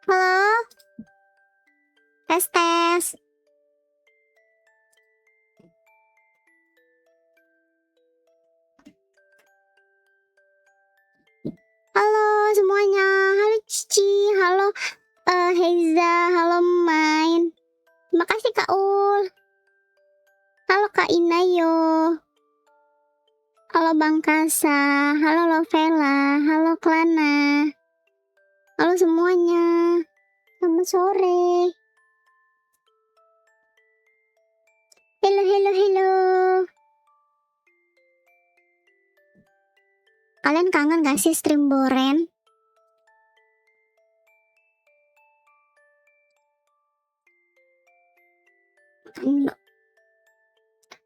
Halo, tes tes. Halo semuanya, halo Cici, halo Heza, halo Main. Terima kasih Kak Ul. Halo Kak Inayo. Halo Bang Kasa, halo Lovela, halo Klana. Halo semuanya. Selamat sore. Hello, hello, hello. Kalian kangen gak sih stream Boren?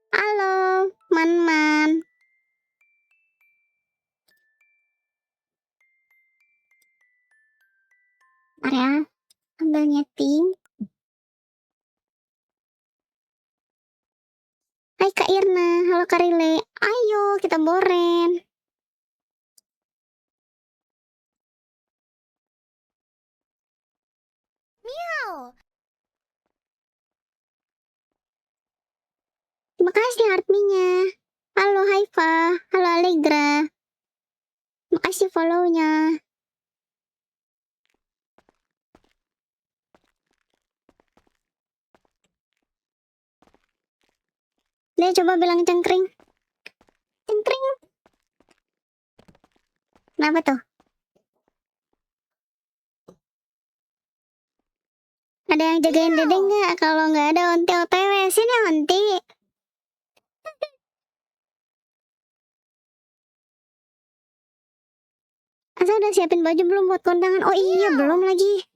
Halo, Man-man. Bentar ya, ambil nyeting. Hai Kak Irna, halo Kak Rile. Ayo kita Boren. Terima kasih Hartminya. Halo Haifa, halo Allegra. Makasih follow-nya. Dia coba bilang cengkring. Cengkring. Kenapa tuh? Ada yang jagain Dede nggak? Kalau nggak ada Onti OTW. Sini Onti. Asa udah siapin baju belum buat kondangan? Oh iya, belum lagi.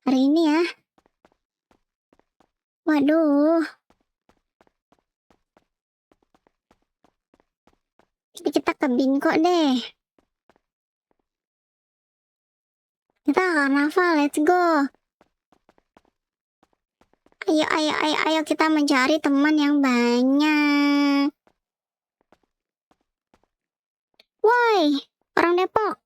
Hari ini ya. Waduh. Jadi kita ke Binko deh. Kita karnaval, let's go. Ayo, ayo, ayo, ayo kita mencari teman yang banyak. Woi, orang Depok.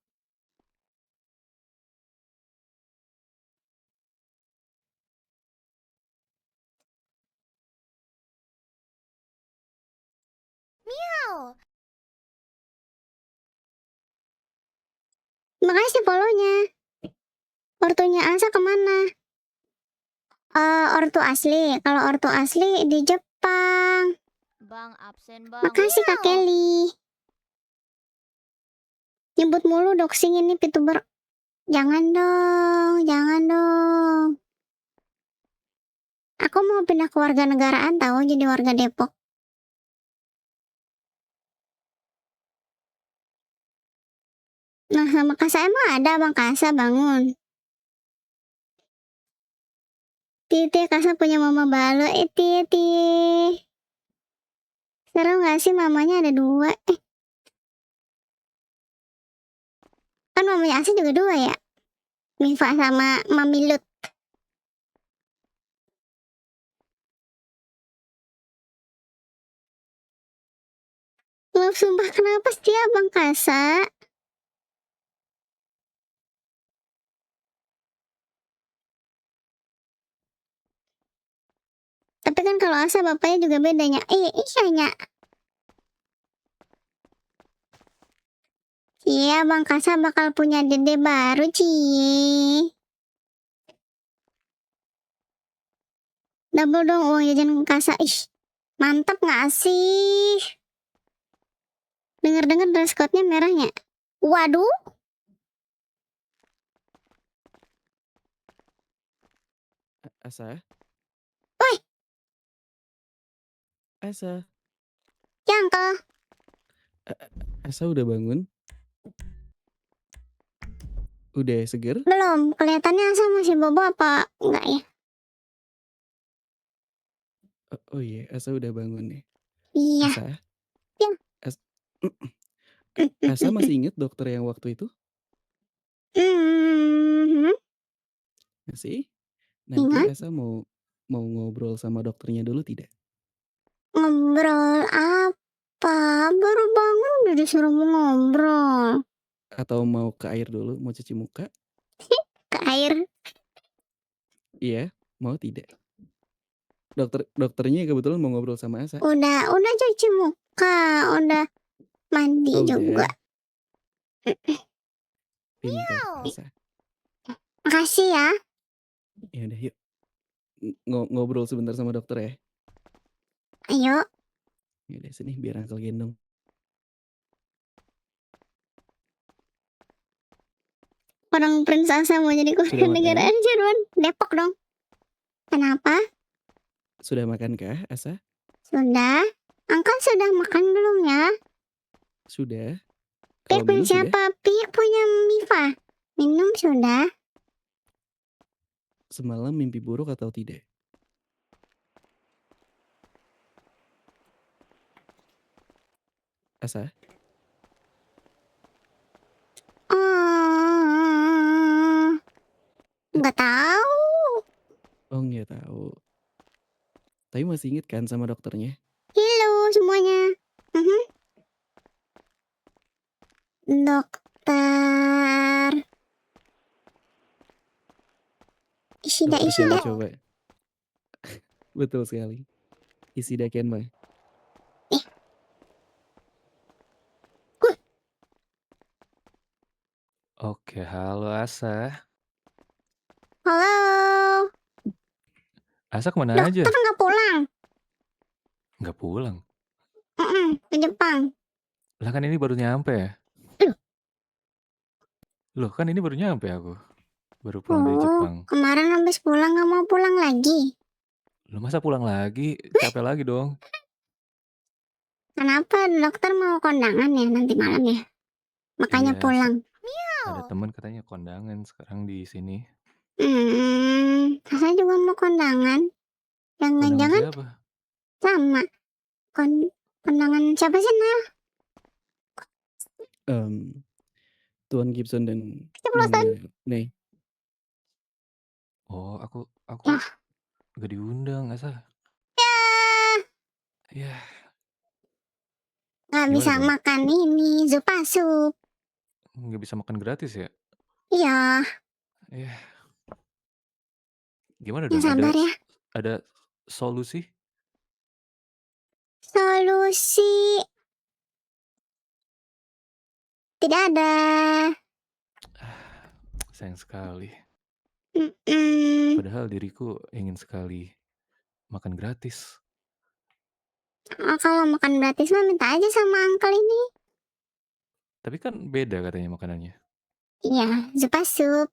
Makasih follow-nya. Ortunya Asa kemana? Ortu asli. Kalau ortu asli di Jepang. Bang absen bang. Makasih Kak Kelly. Nyebut mulu doxing ini VTuber. Jangan dong, jangan dong. Aku mau pindah ke warga negaraan tahu jadi warga Depok. Nah, sama Kasa emang ada Bang Kasa bangun. Titi Kasa punya mama balu. Titi. Seru gak sih mamanya ada dua? Kan mamanya Asa juga dua ya. Mifa sama Mami Lut. Maaf sumpah kenapa sih dia Bang Kasa? Tapi kan kalau Asa bapaknya juga bedanya. Iya. Iya Bang Kasa bakal punya dede baru Cie. Double dong uang jajan Kasa. Ih, mantap gak sih? Dengar-dengar dress code-nya merahnya. Waduh. Asa? Woi, Asa? Jangkel. Asa udah bangun? Udah seger? Belum, kelihatannya Asa masih bobo apa enggak ya? Oh iya, Asa udah bangun nih. Iya. Asa? Ya. Asa masih inget dokter yang waktu itu? Masih? Nanti Ingat? Asa mau ngobrol sama dokternya dulu tidak? Ngobrol apa? Baru bangun udah disuruh ngobrol. Atau mau ke air dulu, mau cuci muka? Ke air. Iya, mau tidak? Dokternya kebetulan mau ngobrol sama Asa. Udah cuci muka, udah mandi Oh juga. udah, pintar Asa. Makasih ya. Ya udah yuk, ngobrol sebentar sama dokter ya. Ayo. Ya udah sini biar Uncle gendong. Orang Prince Asa mau jadi Sudah kewarganegaraan makan? Jerman. Depok dong. Kenapa? Sudah makankah Asa? Sudah. Angkat sudah makan belum ya? Sudah. Pik Kalau minum sudah? siapa? Pik punya Mifa. Minum sudah. Semalam mimpi buruk atau tidak? Asa? Oh, nggak tahu. Oh nggak tahu. Tapi masih inget kan sama dokternya? Halo semuanya. Mhm. Dokter. Dokter siapa Isida. coba? Betul sekali. Isida Kenma. Eh, huh, Oke, halo Asa. halo. Asa kemana Dokter aja? nggak pulang. Nggak pulang. Ke Jepang. Lah kan ini baru nyampe ya? Aduh. Loh kan ini baru nyampe aku. Baru pulang dari Oh, Jepang. kemarin habis pulang nggak mau pulang lagi. Loh masa pulang lagi? Capek lagi dong. Kenapa dokter mau kondangan ya nanti malam ya? Makanya Iya, pulang. ada teman katanya kondangan sekarang di sini. Saya juga mau kondangan. Kondangan Jangan-jangan siapa? sama. Kondangan siapa sih Nel? Tuan Gibson dan Keceplosan. Nona Ney. Oh, aku Yah. gak diundang, Asa. Ya, Ya, nggak gimana bisa dong? makan ini zupa sup. Nggak bisa makan gratis ya? Iya, Ya, gimana yang dong? sabar ya. Ada solusi? Solusi tidak ada. Sayang sekali. Mm-mm. Padahal diriku ingin sekali makan gratis. Oh, kalau makan gratis mah minta aja sama uncle ini. Tapi kan beda katanya makanannya. Iya, zupa sup.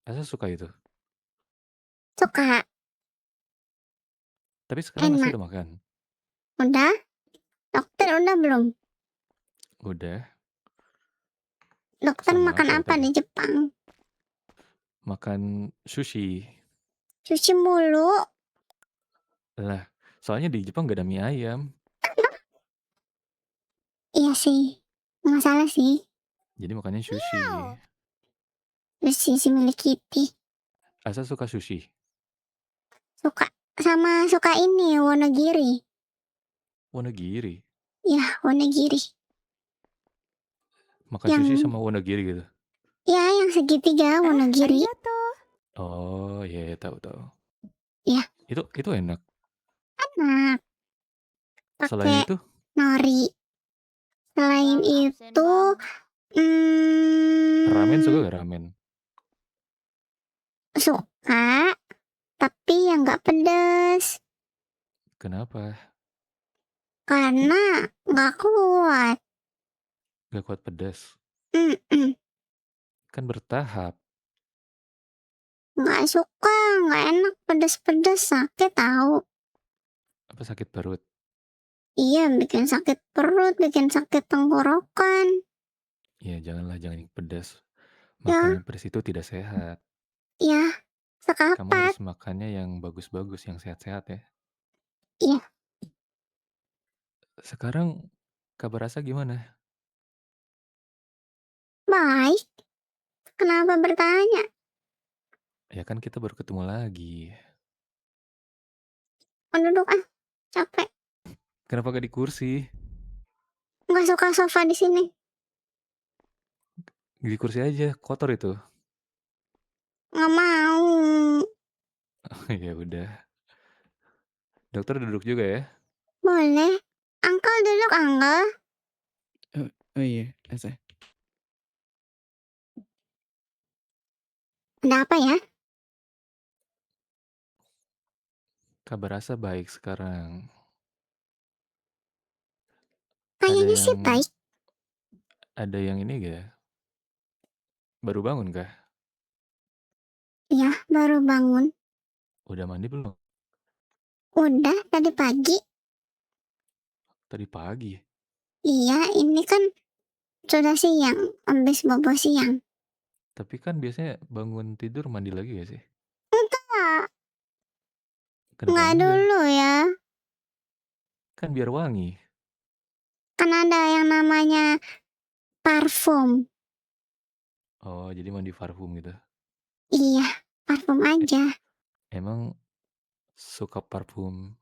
Asa suka itu. Suka. Tapi sekarang Asa Enak. udah makan. Udah? Dokter udah belum? Udah. Dokter Sama makan apa tadi? di Jepang? Makan sushi. Sushi mulu. Lah, soalnya di Jepang gak ada mie ayam. Iya sih. Nggak salah sih. Jadi makannya sushi. Sushi si milik Kitty. Asa suka sushi. Suka. Sama suka ini, Wonogiri. Wonogiri. Ya, Wonogiri. Makan Yang- sushi sama wonogiri gitu. Ya, yang segitiga Wonogiri. Oh, iya tahu. Iya. Itu enak. Enak. Selain Pakai itu, nori. Selain Bang, absen, itu, Bang. ramen suka gak ramen? suka. Tapi yang nggak pedes. Kenapa? Karena nggak kuat. Gak kuat pedas. Mm-mm. Kan bertahap. Nggak suka, nggak enak pedes-pedes, sakit tahu. Apa sakit perut? Iya, bikin sakit perut, bikin sakit tenggorokan. Ya jangan pedas. Ya. Makan yang pedas itu tidak sehat. Ya, Kamu sekapat. harus makannya yang bagus-bagus, yang sehat-sehat ya. Iya. Sekarang kabar Asa gimana? Baik. Kenapa bertanya? Ya kan kita baru ketemu lagi. Duduk capek. Kenapa gak di kursi? Nggak suka sofa di sini. Di kursi aja, kotor itu. Nggak mau. Ya udah. Dokter duduk juga ya. Boleh. Uncle duduk, Uncle. Oh iya, Asa. Ada apa ya? Kabar Asa baik sekarang. Ada Kayaknya sih yang baik. ada yang ini gak? Baru bangun kah? Ya, baru bangun. Udah mandi belum? Udah tadi pagi. Tadi pagi. Iya, ini kan sudah siang. Habis bobo siang. Tapi kan biasanya bangun tidur mandi lagi gak sih? Enggak. Kenapa Enggak enggak? dulu ya. Kan biar wangi. Kan ada yang namanya parfum. Oh, jadi mandi parfum gitu. Iya, parfum E- aja. Emang suka parfum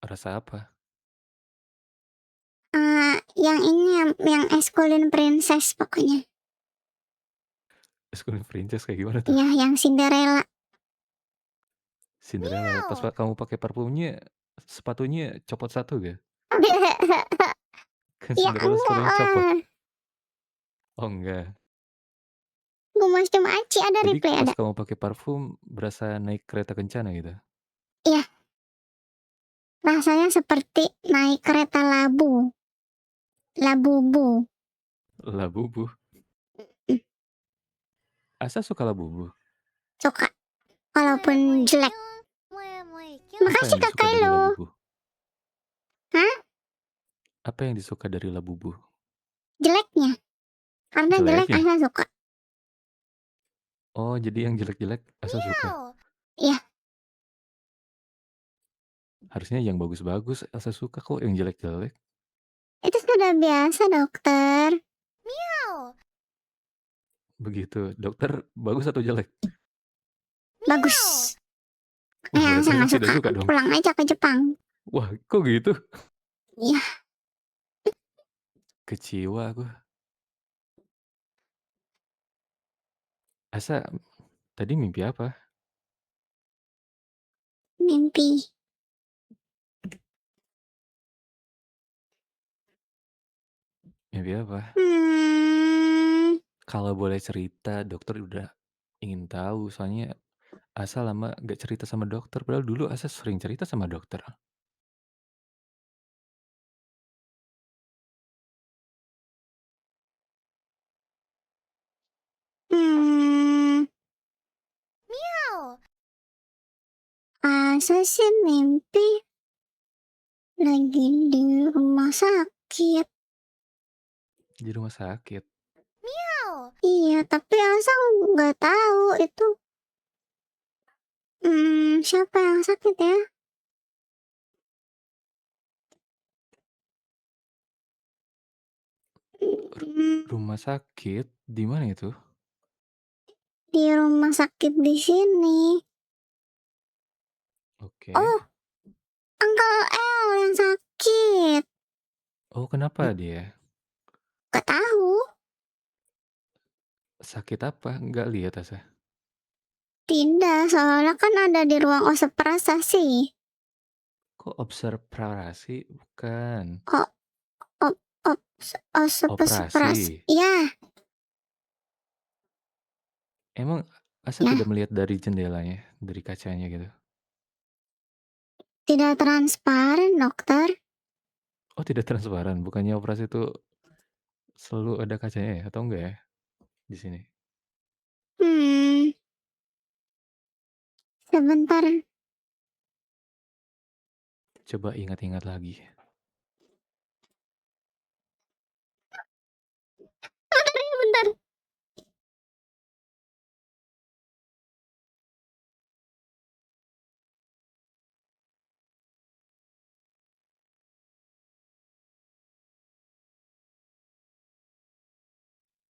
rasa apa? Yang ini yang Esculin Princess pokoknya. School Princess kayak gimana tuh? Iya, yang Cinderella. Cinderella. Pas Meow. kamu pakai parfumnya, sepatunya copot satu gak? Kan Ya Cinderella enggak sepatunya copot. lah. Oh enggak. Gumas cuma aci ada Jadi replay pas ada. kamu pakai parfum berasa naik kereta kencana gitu. Iya, rasanya seperti naik kereta labu. Labubu. Labubu. Hmm, Asa suka labubu. suka. Mue Walaupun mue jelek. kyun. Mue kyun. Apa Makasih yang disuka kakak dari lo. labubu? Hah? Apa yang disuka dari labubu? Jeleknya. Karena jelek Jeleknya. Asa suka. Oh, jadi yang jelek-jelek Asa suka. Meow. Iya, Harusnya yang bagus-bagus Asa suka kok, yang jelek-jelek. itu sudah biasa dokter. Meow. Begitu. Dokter bagus atau jelek? Bagus. Wah, berarti Asa Asa nggak tidak suka. suka dong. Pulang aja ke Jepang. Wah, kok gitu? Iya, Kecewa aku. Asa tadi mimpi apa? mimpi. Mimpi apa? Hmm, Kalau boleh cerita, dokter udah ingin tahu. Soalnya Asa lama gak cerita sama dokter. Padahal dulu Asa sering cerita sama dokter. hmm, Meow. Asa sih mimpi lagi di rumah sakit. Di rumah sakit. Meow. Iya, tapi Asa nggak tahu itu siapa yang sakit ya? Hmm, Rumah sakit? Di mana itu? di rumah sakit di sini. Oke. Oh, Uncle L yang sakit. Oh, kenapa dia? Gak tahu. Sakit apa? Nggak lihat Asa. Tidak, soalnya kan ada di ruang observasi. Kok observasi? Bukan. Oh, op, op, observasi. Operasi. Ya, Emang Asa ya, tidak melihat dari jendelanya, dari kacanya gitu? tidak transparan dokter. Oh, tidak transparan. Bukannya operasi itu selalu ada kacanya ya? Atau enggak ya? Di sini. Hmm, sebentar. Coba ingat-ingat lagi. Bentar.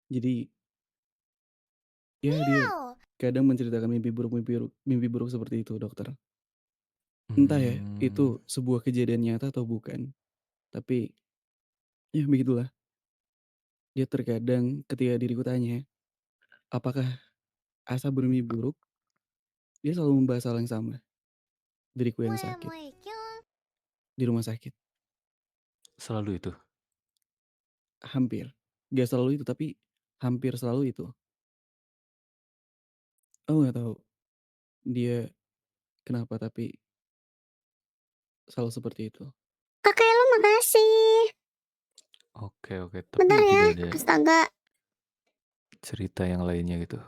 Jadi ya dia Meow. kadang menceritakan mimpi buruk seperti itu, dokter. Entah ya, Hmm, itu sebuah kejadian nyata atau bukan. Tapi ya begitulah. Dia terkadang ketika diriku tanya, apakah Asa bermimpi buruk, dia selalu membahas hal yang sama, diriku yang 뭐해 sakit, 뭐해 뀨 di rumah sakit, Selalu itu? hampir. Gak selalu itu, tapi hampir selalu itu. Aku nggak tahu dia kenapa, tapi selalu seperti itu. Kakek lu makasih. Oke, tapi Bentar ya. tidak ada Astaga. cerita yang lainnya gitu,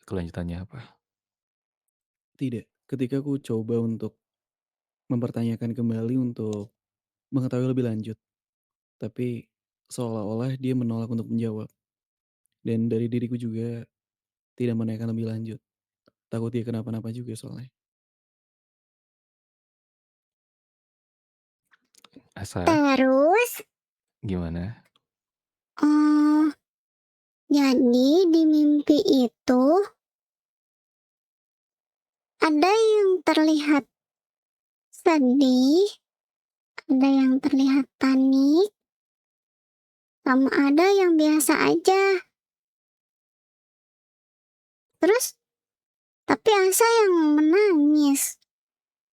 kelanjutannya apa? Tidak, ketika aku coba untuk mempertanyakan kembali untuk mengetahui lebih lanjut, tapi seolah-olah dia menolak untuk menjawab. Dan dari diriku juga tidak menanyakan lebih lanjut. Takut dia kenapa-napa juga soalnya. Asa, Terus, gimana? oh, jadi di mimpi itu ada yang terlihat sedih, ada yang terlihat panik, sama ada yang biasa aja. Terus, tapi Asa yang menangis.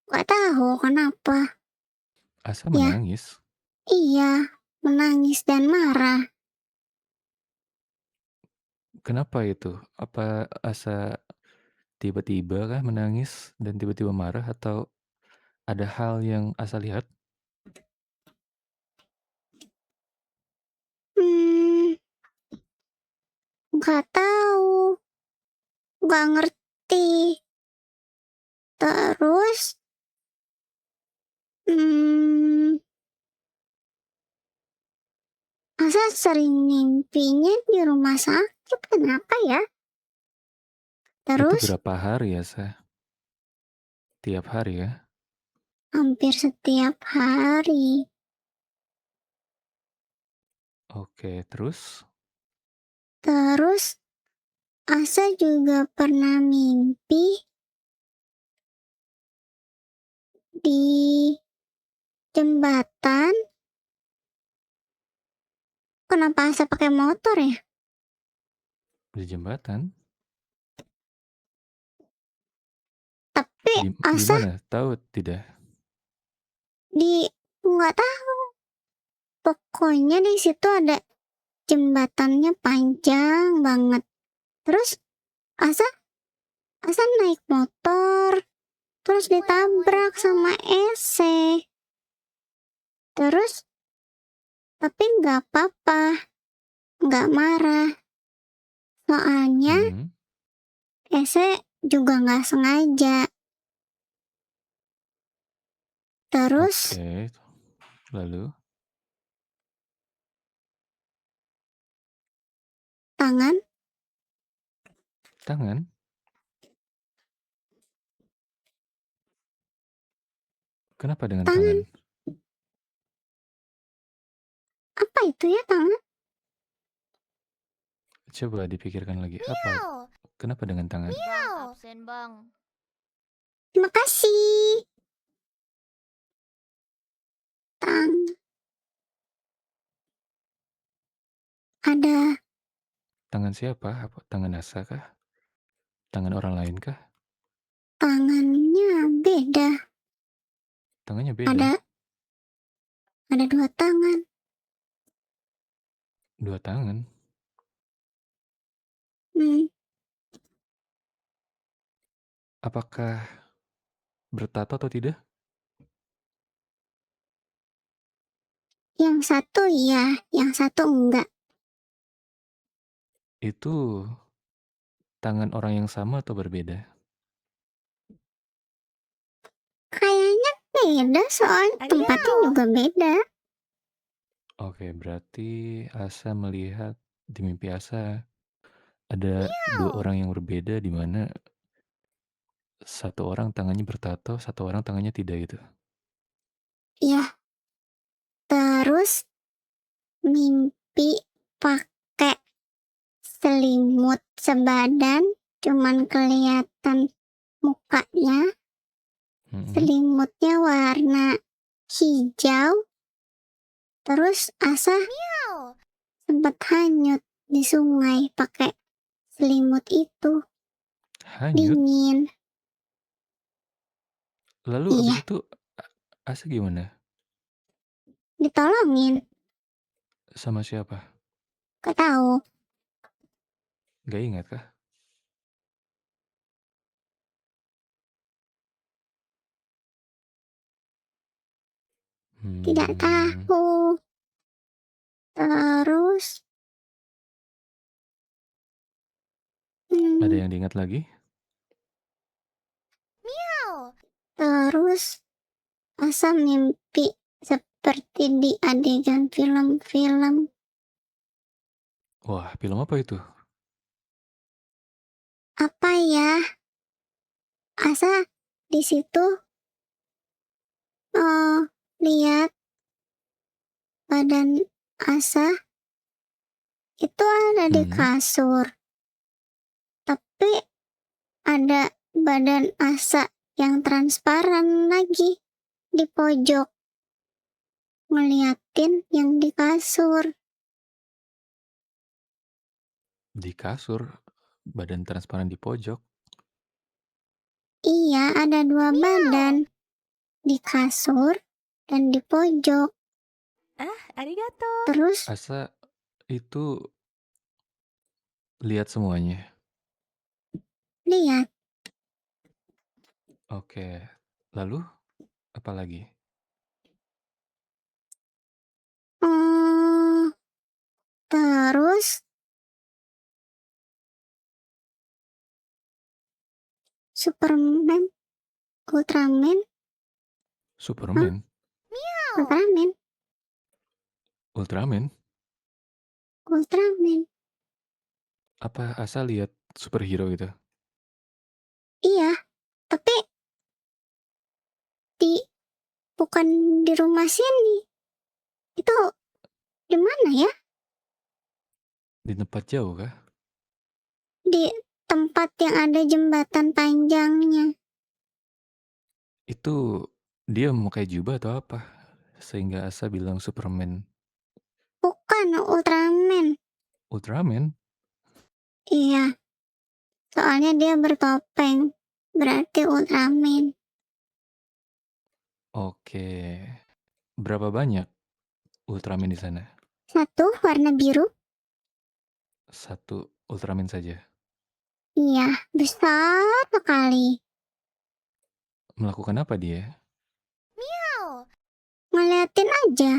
Gak tahu kenapa. Asa Ya, menangis? iya, menangis dan marah. Kenapa itu? Apa Asa tiba-tiba kah menangis dan tiba-tiba marah atau ada hal yang Asa lihat? Hmm, gak tahu, gak ngerti. Terus, hmm, Asa sering mimpinya di rumah sakit, kenapa ya? Itu Terus, berapa hari ya, Sa? Tiap hari ya? hampir setiap hari. Oke, terus? Terus, Asa juga pernah mimpi di jembatan. Kenapa Asa pakai motor ya? Di jembatan? Tapi Di Asa mana? Tahu tidak? di nggak tahu. Pokoknya di situ ada jembatannya panjang banget. Terus Asa Asa naik motor, terus ditabrak sama Ese. Terus tapi nggak apa-apa, nggak marah. Soalnya Mhm, Ese juga nggak sengaja. Terus oke. Lalu? tangan, Tangan? Kenapa dengan tangan, tangan? apa itu ya tangan? Coba dipikirkan lagi. Apa? 미야오 Kenapa dengan tangan? 미야오 Bang, absen bang. Terima kasih. Tang, ada Tangan siapa? Apa tangan Asa kah? Tangan orang lain kah? tangannya beda. Tangannya Ada beda. ada dua tangan. Dua tangan. Hmm, Apakah bertato atau tidak? yang satu iya, yang satu enggak. Itu tangan orang yang sama atau berbeda? Kayaknya beda soalnya tempatnya juga beda. Oke, berarti Asa melihat di mimpi Asa ada dua orang yang berbeda di mana satu orang tangannya bertato, satu orang tangannya tidak gitu. Ya, terus mimpi pakai selimut sebadan, cuman kelihatan mukanya. Mhm. Selimutnya warna hijau. Terus Asa 미야오 sempat hanyut di sungai pakai selimut itu. Hanyut? Dingin. Lalu Iya, abis itu Asa gimana? ditolongin. Sama siapa? Gak tahu. Gak ingat kah? Tidak Hmm, tahu. Terus, ada hmm, yang diingat lagi? Meow. terus Asa mimpi seperti di adegan film-film. Wah, film apa itu? Apa ya? Asa di situ lihat badan Asa itu ada di Hmm, kasur, tapi ada badan Asa yang transparan lagi di pojok ngeliatin yang di kasur. di kasur, badan transparan di pojok. Iya, ada dua Meow. badan di kasur dan di pojok. Arigato. Terus Asa itu lihat semuanya. lihat, Oke, lalu apa lagi? oh, terus Superman, Ultraman, Hah? Superman, Meow. Ultraman, Ultraman. Ultraman. Apa Asa lihat superhero gitu? Iya, tapi di bukan di rumah sini. Itu di mana ya? Di tempat jauh kah? Di tempat yang ada jembatan panjangnya. Itu dia memakai jubah atau apa? Sehingga Asa bilang Superman. Bukan Ultraman. Ultraman? Iya, soalnya dia bertopeng. Berarti Ultraman. Oke. Berapa banyak Ultraman di sana? Satu warna biru. Satu Ultraman saja. Iya, besar sekali. Melakukan apa dia? Meow. Ngeliatin aja.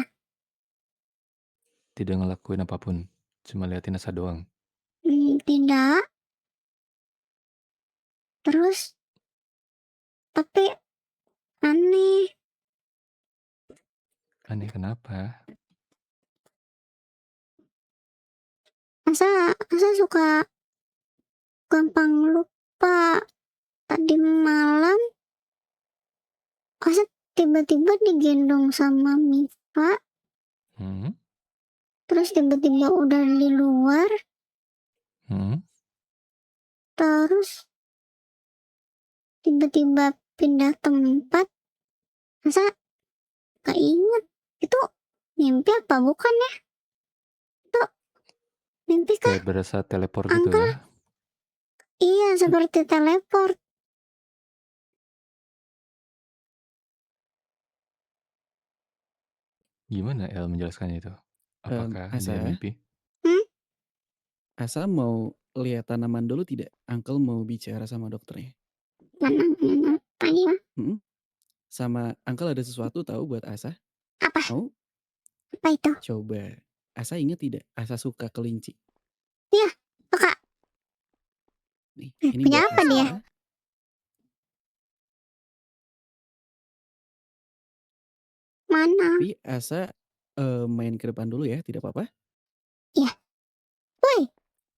Tidak ngelakuin apapun. Cuma liatin Asa doang. Tidak. Terus, tapi aneh. Aneh kenapa? Asa suka gampang lupa. Tadi malam, Asa tiba-tiba digendong sama Mifa. Hmm? Terus tiba-tiba udah di luar. Hmm? Terus tiba-tiba pindah tempat. Asa gak inget. Itu mimpi apa bukan ya? Itu mimpi kah? Kayak berasa teleport gitu Angkel? kah? Iya, seperti teleport. Gimana El menjelaskannya itu? Apakah dia Asa, mimpi? Hmm? Asa mau lihat tanaman dulu tidak? Uncle mau bicara sama dokternya. Mana apa ya? Mm-mm. Sama Uncle ada sesuatu tahu buat Asa? Apa? Mau? Apa itu? Coba. Asa ingat tidak? Asa suka kelinci. Iya, kakak. Nih, ini Punya buat apa dia? Asa. Mana? Tapi Asa main ke depan dulu ya, tidak apa-apa? Iya. Woi.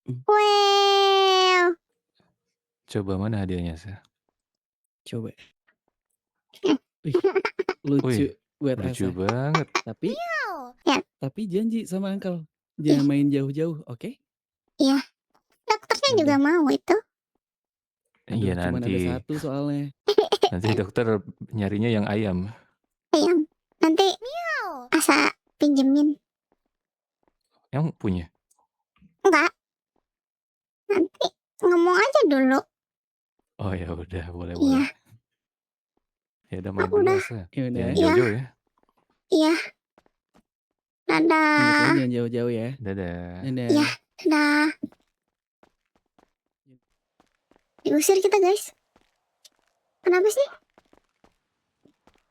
Hmm, Well. Coba mana hadiahnya Asa? coba. Wih, lucu Wih, buat lucu Asa. banget. Tapi Meow. Ya, janji sama Uncle. iya. Jangan main jauh-jauh, oke? Iya. Dokternya juga Udah. mau itu. Aduh, Iya cuman nanti. ada satu soalnya. Nanti dokter nyarinya yang ayam. Ayam. Nanti Meow. Asa pinjemin. Yang punya. Enggak. Nanti ngomong aja dulu. Oh ya udah, boleh Iya. boleh. Ya udah main Aku dulu udah. Asa. Ya udah. Jangan Iya. jauh-jauh ya. Iya. Ingetin Dadah. jangan jauh-jauh ya. Dadah. Dadah. Iya. Dadah. Diusir kita guys. Kenapa sih?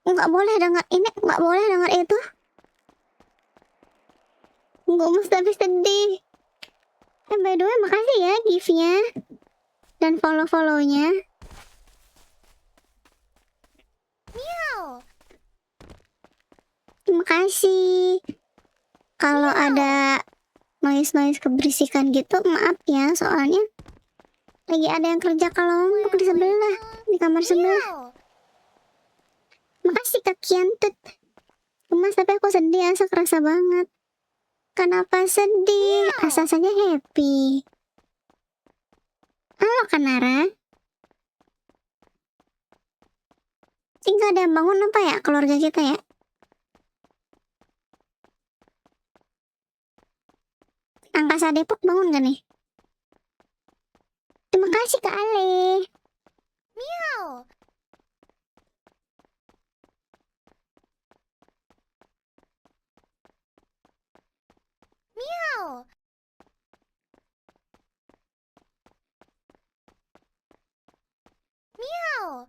Nggak boleh dengar ini, nggak boleh dengar itu. Nggak mesti sedih. By the way, makasih ya gift-nya dan follow-follownya. Meow. Terima kasih. Kalau ada noise keberisikan gitu, maaf ya, soalnya lagi ada yang kerja kelompok di sebelah, di kamar sebelah. Meow. Makasih Kak Kiantut. Mas, tapi aku sedih, Asa kerasa banget. Kenapa sedih? Asa saja happy. Halo Kanara. Tinggal ada yang bangun apa ya keluarga kita ya? Angkasa Depok bangun gak nih? Terima kasih Kak Ale. Meow. Meow. Meow.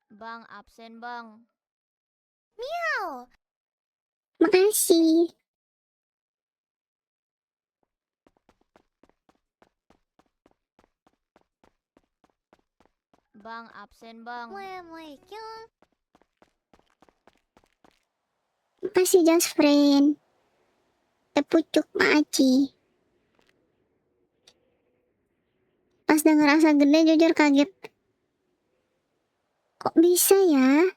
Bang, absen bang. Meow. Makasih. Bang, absen bang. Assalamualaikum. Makasih just friend. Tepucuk Maaci. Pas denger Asa gede jujur kaget. Kok bisa ya?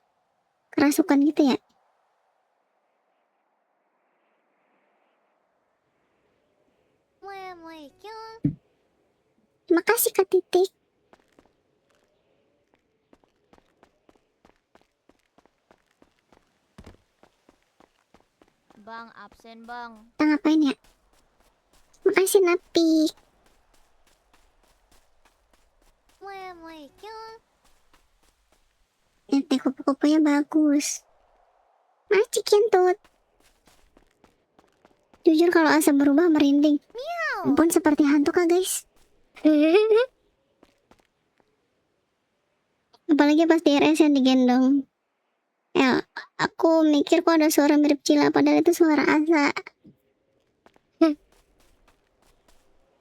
Kerasukan gitu ya? Assalamualaikum. Makasih Kak Titik. Bang, absen bang. Kita ngapain ya? Makasih Napi. Assalamualaikum. Nanti kupu-kupunya bagus. Masih Kiantut. Jujur kalau Asa berubah merinding. Ampun seperti hantu Kak guys. Apalagi pas di RS yang digendong. Ya, aku mikir kok ada suara mirip Cila, padahal itu suara Asa.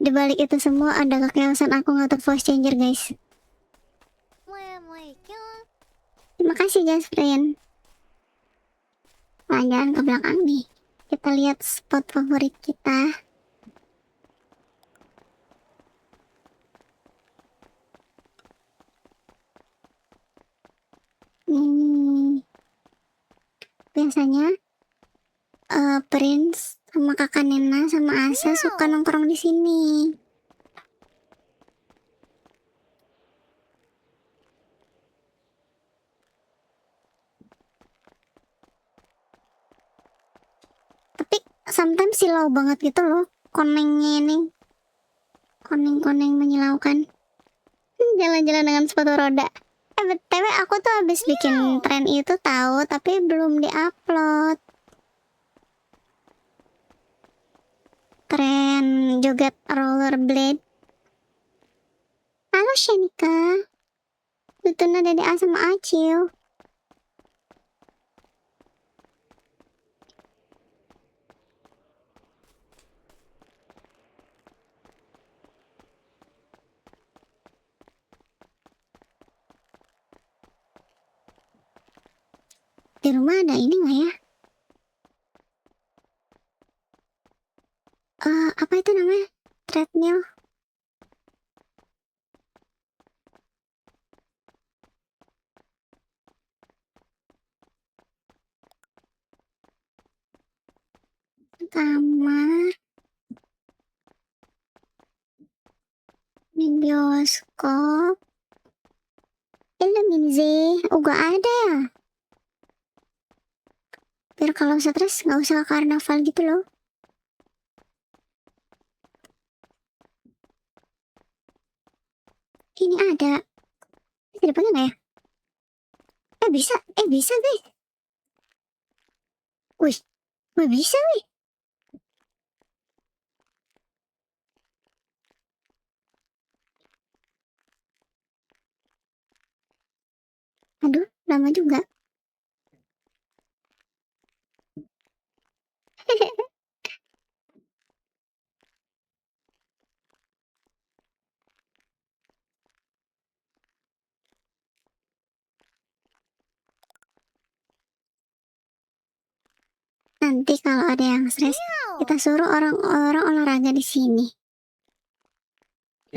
Di balik itu semua ada kekeosan aku ngatur voice changer guys. Assalamualaikum. Terima kasih just friend. Jalan ke belakang nih. Kita lihat spot favorit kita. Ini biasanya Prince sama kakak Nena sama Asa suka nongkrong di sini. Tapi sometimes silau banget gitu loh konengnya ini. Koneng-koneng menyilaukan. Jalan-jalan dengan sepatu roda. BTW aku tuh habis bikin tren itu tahu, tapi belum diupload. Tren joget rollerblade. Halo Shenika. Tutuna Dede A sama Acil. Di rumah ada ini nggak ya? Apa itu namanya? Treadmill. Kamar. Di bioskop. Film Minze, gak ada ya. Biar kalau stres nggak usah ke karnaval gitu loh. Ini ada. Bisa dipakai nggak ya? Bisa. Bisa guys. Wih, bisa wih. Aduh, lama juga. Nanti kalau ada yang stres, kita suruh orang-orang olahraga di sini.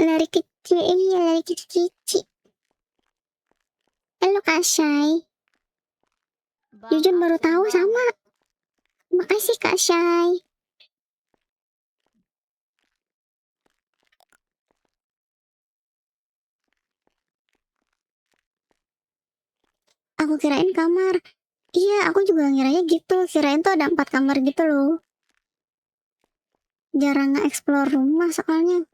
Lari kecil, iya lari kecil. Halo Kak Syai. Bang, Jujun baru absen, tahu Bang. sama. Makasih Kak Syai. Aku kirain kamar. Iya, aku juga ngiranya gitu. Kirain tuh ada 4 kamar gitu loh. Jarang nge-explore rumah soalnya.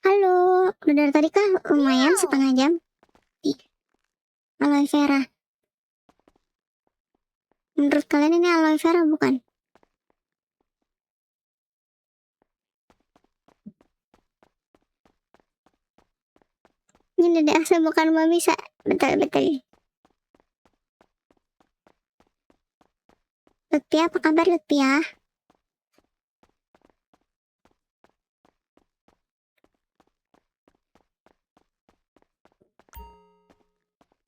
Halo, udah dari tadi kah? Lumayan setengah jam. Ih, aloe vera. Menurut kalian ini aloe vera bukan? Ini Dede Asa bukan mau bisa. Betul. Lutfi, apa kabar Lutfi ya?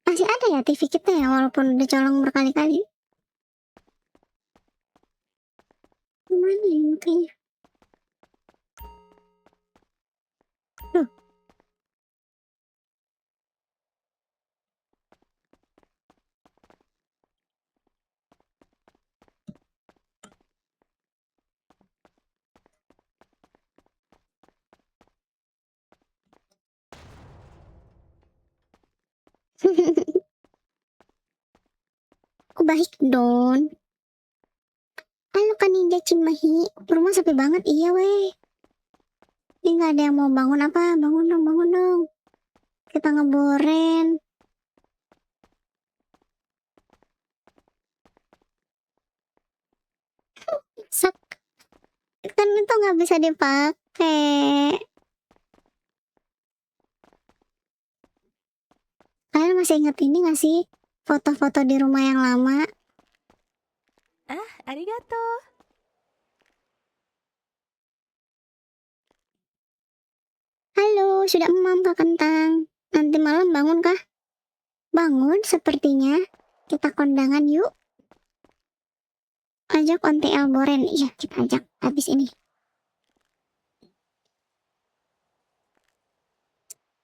Masih ada ya TV kita ya, walaupun udah colong berkali-kali. Gimana ya kayaknya? Loh, aku baik Don. Halo kan Ninja Cimahi, rumah sepi banget iya weh. Ini nggak ada yang mau bangun apa? Bangun dong. Kita ngeboren. Sak, kan itu nggak bisa dipakai. Kalian masih ingat ini nggak sih? Foto-foto di rumah yang lama. Arigato. Halo, sudah emam Kak Kentang. Nanti malam bangun kah? Bangun sepertinya. Kita kondangan yuk. Ajak Onte Elboren. Iya, kita ajak habis ini.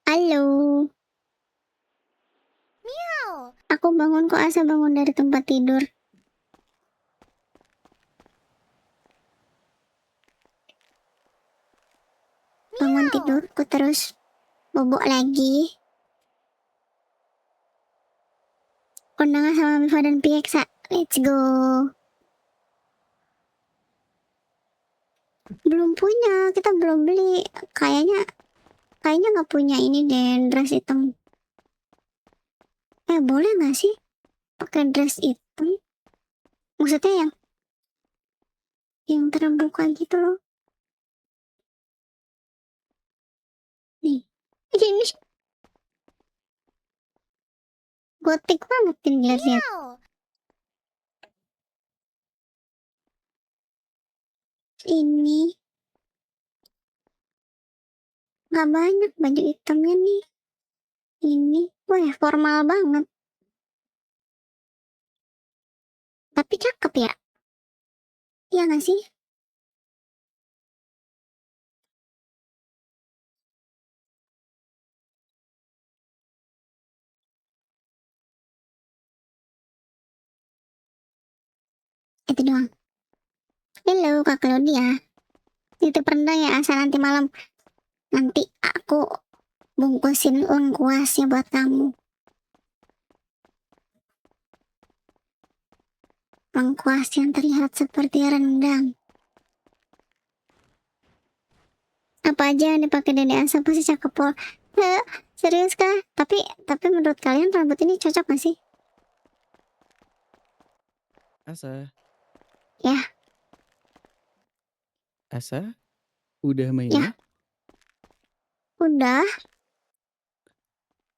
Halo. Aku bangun kok Asa bangun dari tempat tidur. Bangun tidurku terus bobok lagi. Kondangan sama Mifa dan Pieksa. Let's go. Belum punya, kita belum beli. Kayaknya nggak punya ini deh, dress hitam. Boleh nggak sih pakai dress hitam? Maksudnya yang terbuka gitu loh. Nih, ini gotik banget nih lihat-lihat. Ini nggak banyak baju hitamnya nih. Ini, wah formal banget. Tapi cakep ya. Iya nggak sih? Itu doang. Halo Kak Claudia. Titip rendang ya asal nanti malam. Nanti aku bungkusin lengkuasnya buat kamu. Lengkuas yang terlihat seperti rendang. Apa aja yang dipakai Dede Asa pasti cakep pol. Serius kah? Tapi menurut kalian rambut ini cocok gak sih? Asa, Ya, Asa, udah ya, mainnya? udah.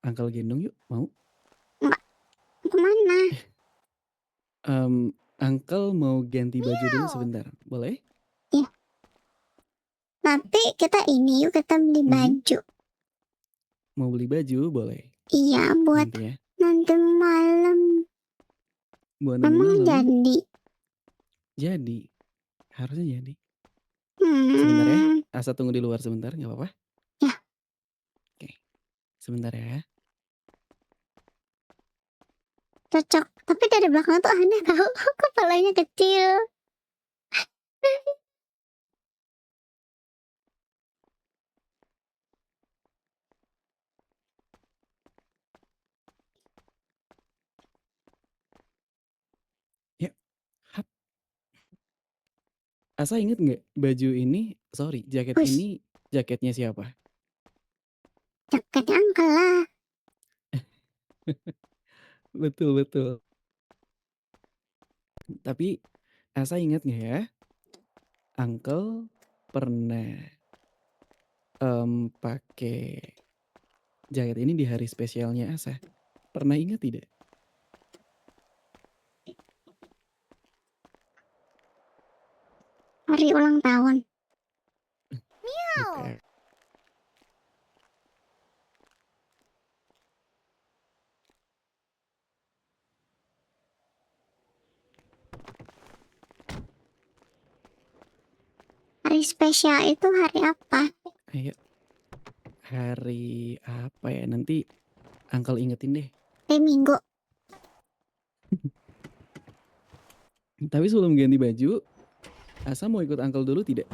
Angkel gendong yuk, mau? Enggak, kemana? Angkel mau ganti baju dulu Meow. sebentar, boleh? Ya, tapi kita ini yuk kita beli Mhm. baju. Mau beli baju, boleh. Iya, buat Nanti ya. nanti malam. Buat nanti Memang malam. jadi. Jadi, harusnya jadi. Sebentar ya, Asa tunggu di luar sebentar, nggak apa-apa? Ya, Oke, sebentar ya. cocok. Tapi dari belakang tuh aneh tau. Kepalanya kecil. Ya, hap. Asa inget nggak baju ini, sorry, jaket Hush, ini jaketnya siapa? jaketnya Uncle lah. Betul, betul. Tapi Asa inget nggak ya, Uncle pernah pakai jaket ini di hari spesialnya Asa. Pernah ingat tidak? Hari ulang tahun. Meow. Bukan. Hari spesial itu hari apa? Ayo, hari apa ya? Nanti Uncle ingetin deh. Hari Minggu. Tapi sebelum ganti baju, Asa mau ikut Uncle dulu tidak?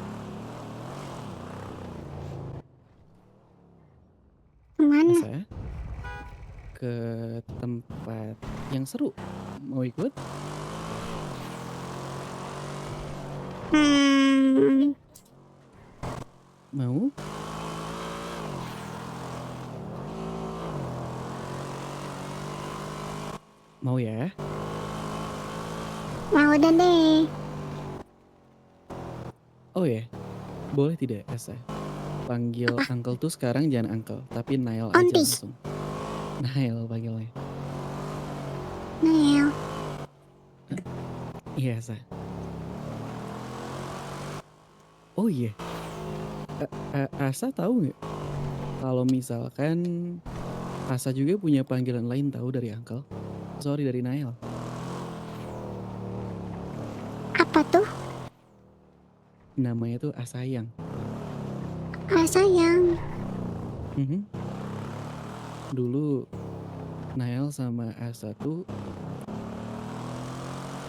Kemana? Asa ke tempat yang seru. Mau ikut? Mau? Mau ya? Mau udah deh. Oh ya, boleh tidak Asa? Panggil Apa? Uncle tuh sekarang jangan Uncle, tapi Nail aja Onti. langsung. Nail panggilnya. Nail. Iya Asa. Oh iya, Asa tahu nggak? Kalau misalkan Asa juga punya panggilan lain tahu dari Uncle. Sorry, dari Nail. Apa tuh? Namanya tuh Asayang. Ah, sayang. Mhm. Dulu Nail sama Asa tuh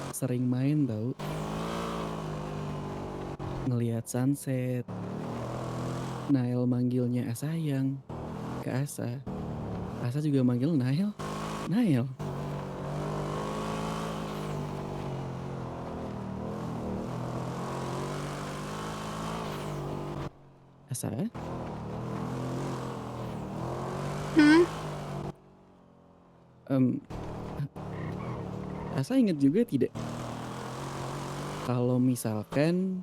sering main tahu. Ngelihat sunset. Nail manggilnya Asayang ke Asa. Asa juga manggil Nail. Nail. Asa, Hah? Asa inget juga tidak? Kalau misalkan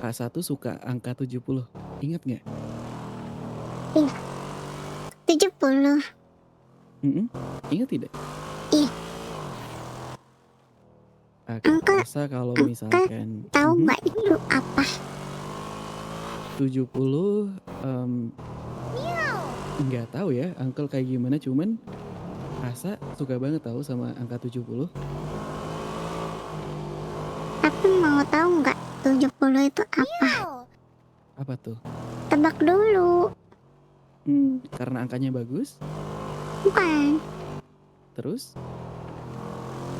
Asa tuh suka angka 70. Ingat nggak? Ih, 70. Ingat tidak? Ih, angka Asa kalau angka misalkan tahu nggak itu apa? 70 Meow. nggak tahu ya Uncle kayak gimana, cuman Asa suka banget tahu sama angka 70. Tapi mau tahu nggak 70 itu apa? Meow. Apa tuh? Tebak dulu. Karena angkanya bagus. Bukan. Terus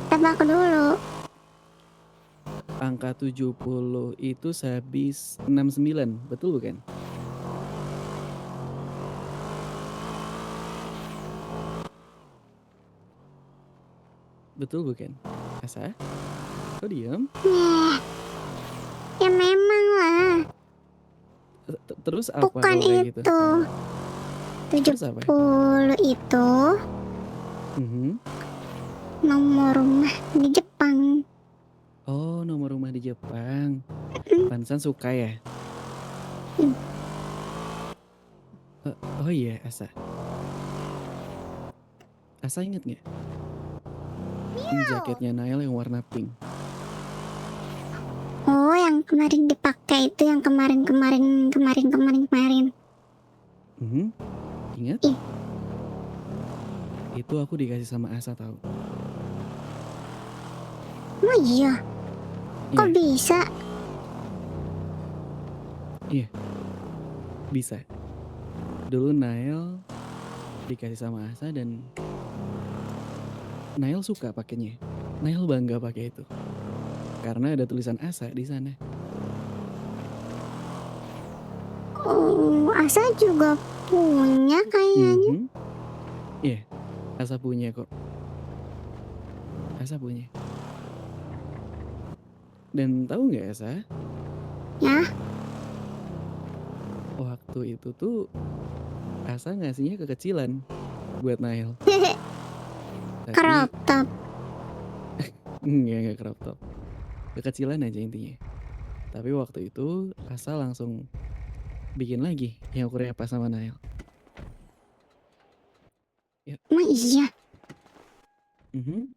Tebak dulu. angka 70 itu sehabis 69, betul bukan? Betul bukan? Asa? Kok diam? Ya memang lah. Terus apa Bukan kalau kayak gitu? itu. Terus apa? 70 itu Mhm. nomor rumah di Jepang. Oh, nomor rumah di Jepang. Pantesan suka ya? Hmm. Oh iya, Asa. Asa inget nggak? Jaketnya Nail yang warna pink. Oh, yang kemarin dipakai itu, yang kemarin. Mhm. Ingat? Ih. Itu aku dikasih sama Asa tahu. Oh iya, kok Iya, bisa? bisa. Dulu Nail dikasih sama Asa dan Nail suka pakainya. Nail bangga pakai itu. Karena ada tulisan Asa di sana. Oh, Asa juga punya kayaknya. Mhm. Iya, Asa punya kok. Asa punya. Dan tahu nggak Asa? Ya, Waktu itu tuh Asa ngasihnya kekecilan buat Nail. Tapi crop top. enggak crop top. Kekecilan aja intinya. Tapi waktu itu Asa langsung bikin lagi yang ukurannya pas sama Nail. Emang iya? Mhm.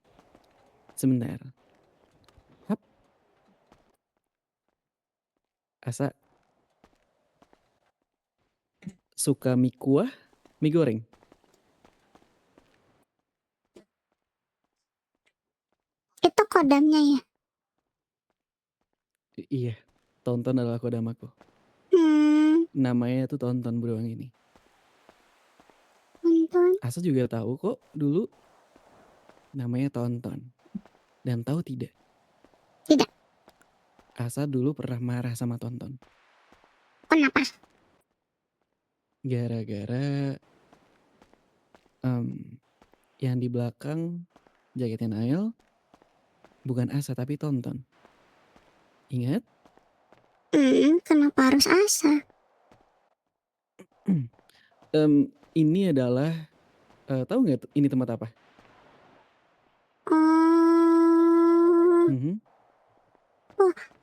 Sebentar. Hap. Asa suka mie kuah, mie goreng. Itu kodamnya ya? Iya, Tonton adalah kodam aku. Namanya tuh Tonton beruang ini. Tonton. Asa juga tahu kok dulu namanya Tonton. Dan tahu tidak? Tidak. Asa dulu pernah marah sama Tonton. Kenapa? Gara-gara yang di belakang jaketnya Nail bukan Asa tapi Tonton. Ingat? Kenapa harus Asa? Ini adalah tahu nggak ini tempat apa? Oh, Mhm.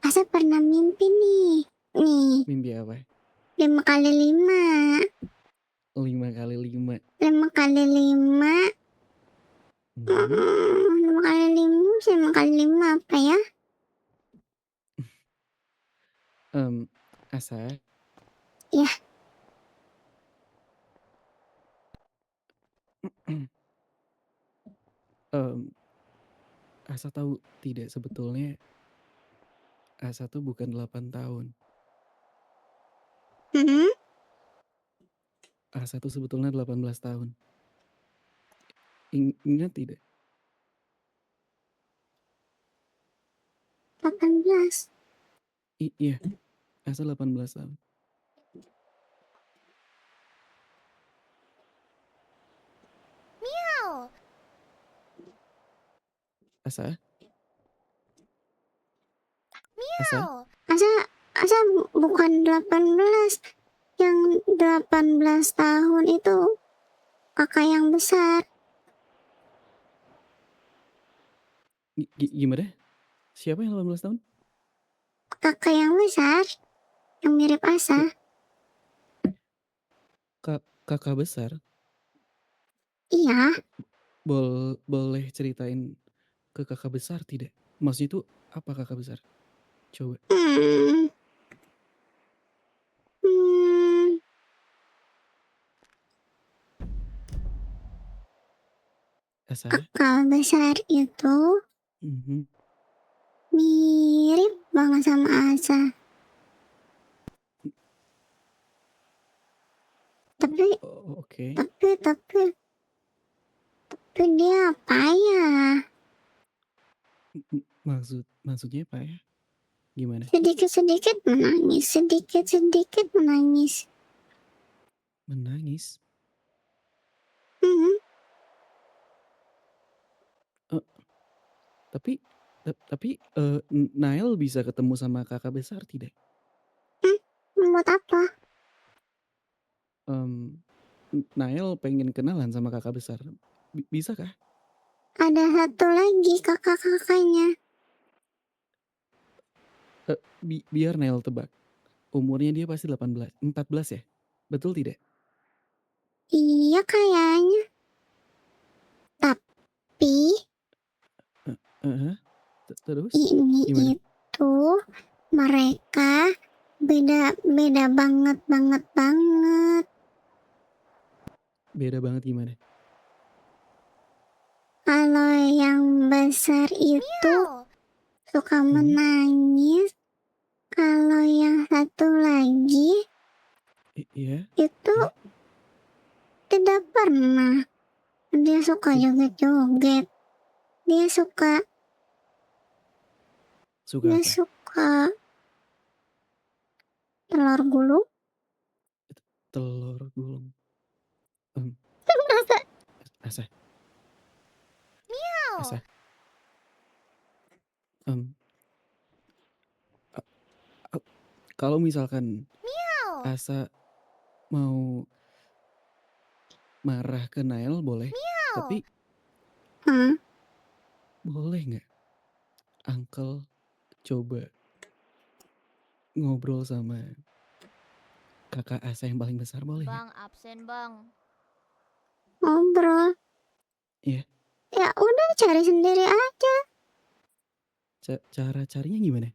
Asa pernah mimpi nih. Nih, Mimpi apa? 5 kali 5. 5 kali 5. 5 kali 5. Mhm. 5 kali 5, 5 kali 5 apa ya? Asa. Ya. Asa tahu tidak sebetulnya Asa tuh bukan 8 tahun. Asa tuh sebetulnya 18 tahun. Ingat tidak? 18. Iya, Asa 18 tahun. Meow. Asa? Asa? Meow. Asa bukan 18. Yang 18 tahun itu kakak yang besar. Gimana? Siapa yang 18 tahun? Kakak yang besar. Yang mirip Asa. Kakak besar? Iya. Boleh ceritain ke kakak besar tidak? Maksud itu apa kakak besar? Coba. Hmm. Asa? Kakak besar itu Mhm. mirip banget sama Asa. Tapi Oke. dia apa ya? Maksudnya apa ya? Gimana? Sedikit-sedikit menangis, sedikit-sedikit menangis. Menangis? Mhm. Eh, tapi Nael bisa ketemu sama kakak besar tidak? Buat apa? Nael pengen kenalan sama kakak besar. Bisa kah? Ada satu lagi kakak-kakaknya. Biar Nael tebak. Umurnya dia pasti 14 ya? Betul tidak? Iya kayaknya. Tapi Heeh. Terus? ini Gimana? itu mereka beda beda banget banget banget. Beda banget gimana? Kalau yang besar itu Meow. suka Mhm. menangis. Kalau yang satu lagi Iya. itu Iya. tidak pernah. Dia suka Tid- joget-joget. Dia suka Suka dia apa? suka telur gulung. Telur gulung. Masa Asa. Meow. Asa. Em, a- a- Kalau misalkan Meow. Asa mau marah ke Nael boleh. Meow. Tapi Hah? boleh nggak Uncle coba ngobrol sama kakak Asa yang paling besar boleh nggak? Bang absen bang. Ngobrol. Iya. Ya udah cari sendiri aja. Cara carinya gimana?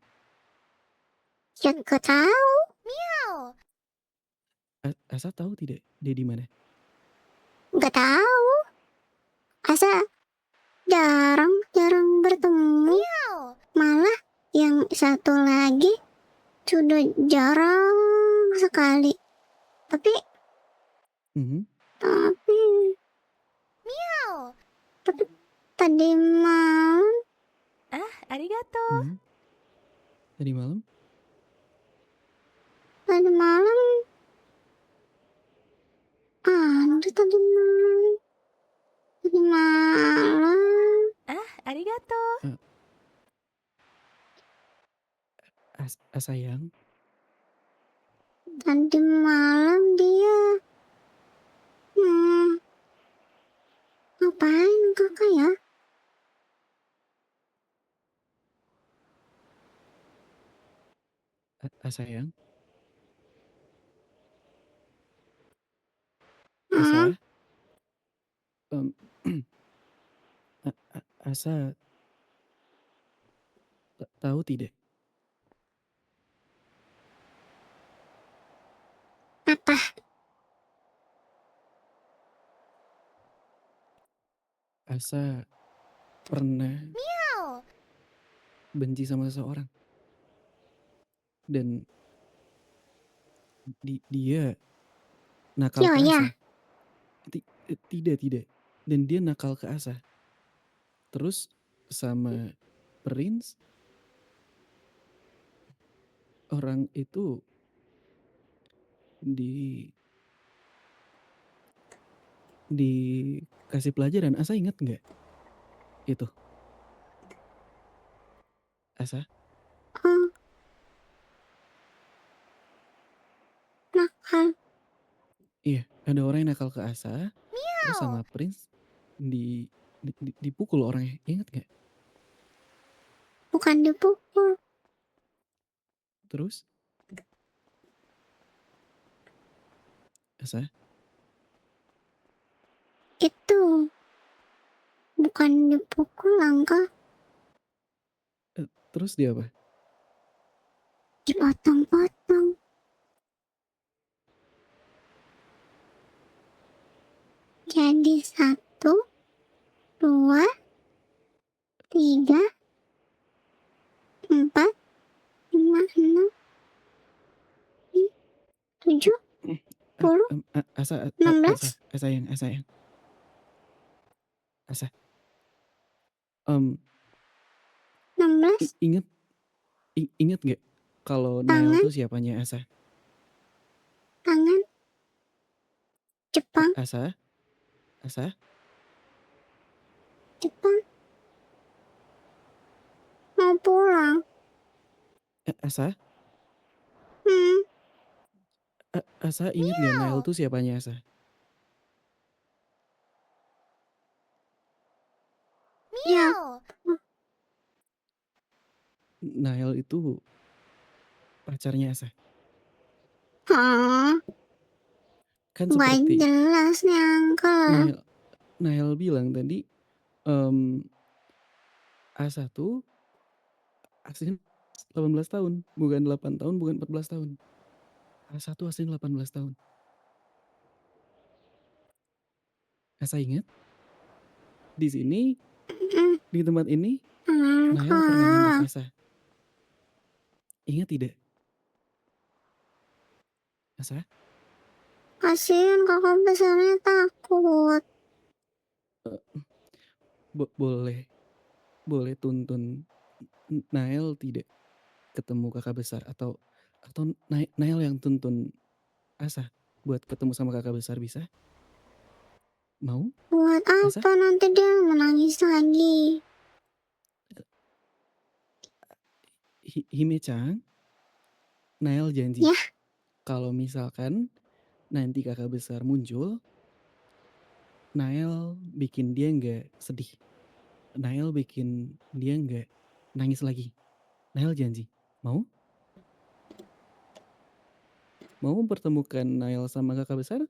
Ya gak tahu. Meow. Asa tahu tidak dia di mana? Gak tahu. Asa jarang bertemu. Meow. Malah yang satu lagi sudah jarang sekali. Tapi Mhm. tapi Meow. tapi tadi malam Arigato. Mhm. Tadi malam? tadi malam tadi malam Arigato. Sayang. tadi malam dia ngapain kakak ya? Sayang. Hmm, Asa. Em, Asa tahu tidak? apa? Asa pernah Meow. benci sama seseorang dan dia nakal Yo ke ya, Asa. Tidak. Dan dia nakal ke Asa. Terus sama Prince, orang itu di dikasih pelajaran. Asa ingat nggak itu? Asa? oh nakal. Iya, ada orang yang nakal ke Asa, terus Meow. sama Prince dipukul orangnya. Ingat nggak? Bukan dipukul. Terus Asa, Itu bukan dipukul langkah. terus dia apa? Dipotong-potong. Jadi 1, 2, 3, 4, 5, 6, 7, 10, Asa, 16. sayang. Asa, em, 16. inget Ingat nggak kalau Nael Tangan, tuh siapanya Asa? tangan, Jepang, Asa? Asa? Jepang. Mau pulang. Asa? Hmm, Asa inget nggak Nael tuh siapanya Asa? ya. Meow. Nael itu pacarnya Asa. Hah, Kan nggak seperti jelas nih uncle. Nael bilang tadi, Asa tuh aslinya 18 tahun, bukan 8 tahun, bukan 14 tahun. Asa tuh aslinya 18 tahun. Asa ingat? Di sini, Hmm, di tempat ini, Nael pernah nembak uncle. Asa. Ingat tidak? Asa? Kasihan kakak besarnya takut. Eh, boleh tuntun Nael tidak ketemu kakak besar, atau Nael yang tuntun Asa buat ketemu sama kakak besar, bisa? Mau? Buat Asa? apa nanti dia menangis lagi? Hime-chan, Nael janji Ya, kalau misalkan nanti kakak besar muncul, Nael bikin dia nggak sedih. Nael bikin dia nggak nangis lagi. Nael janji. Mau? Mau mempertemukan Nael sama kakak besar?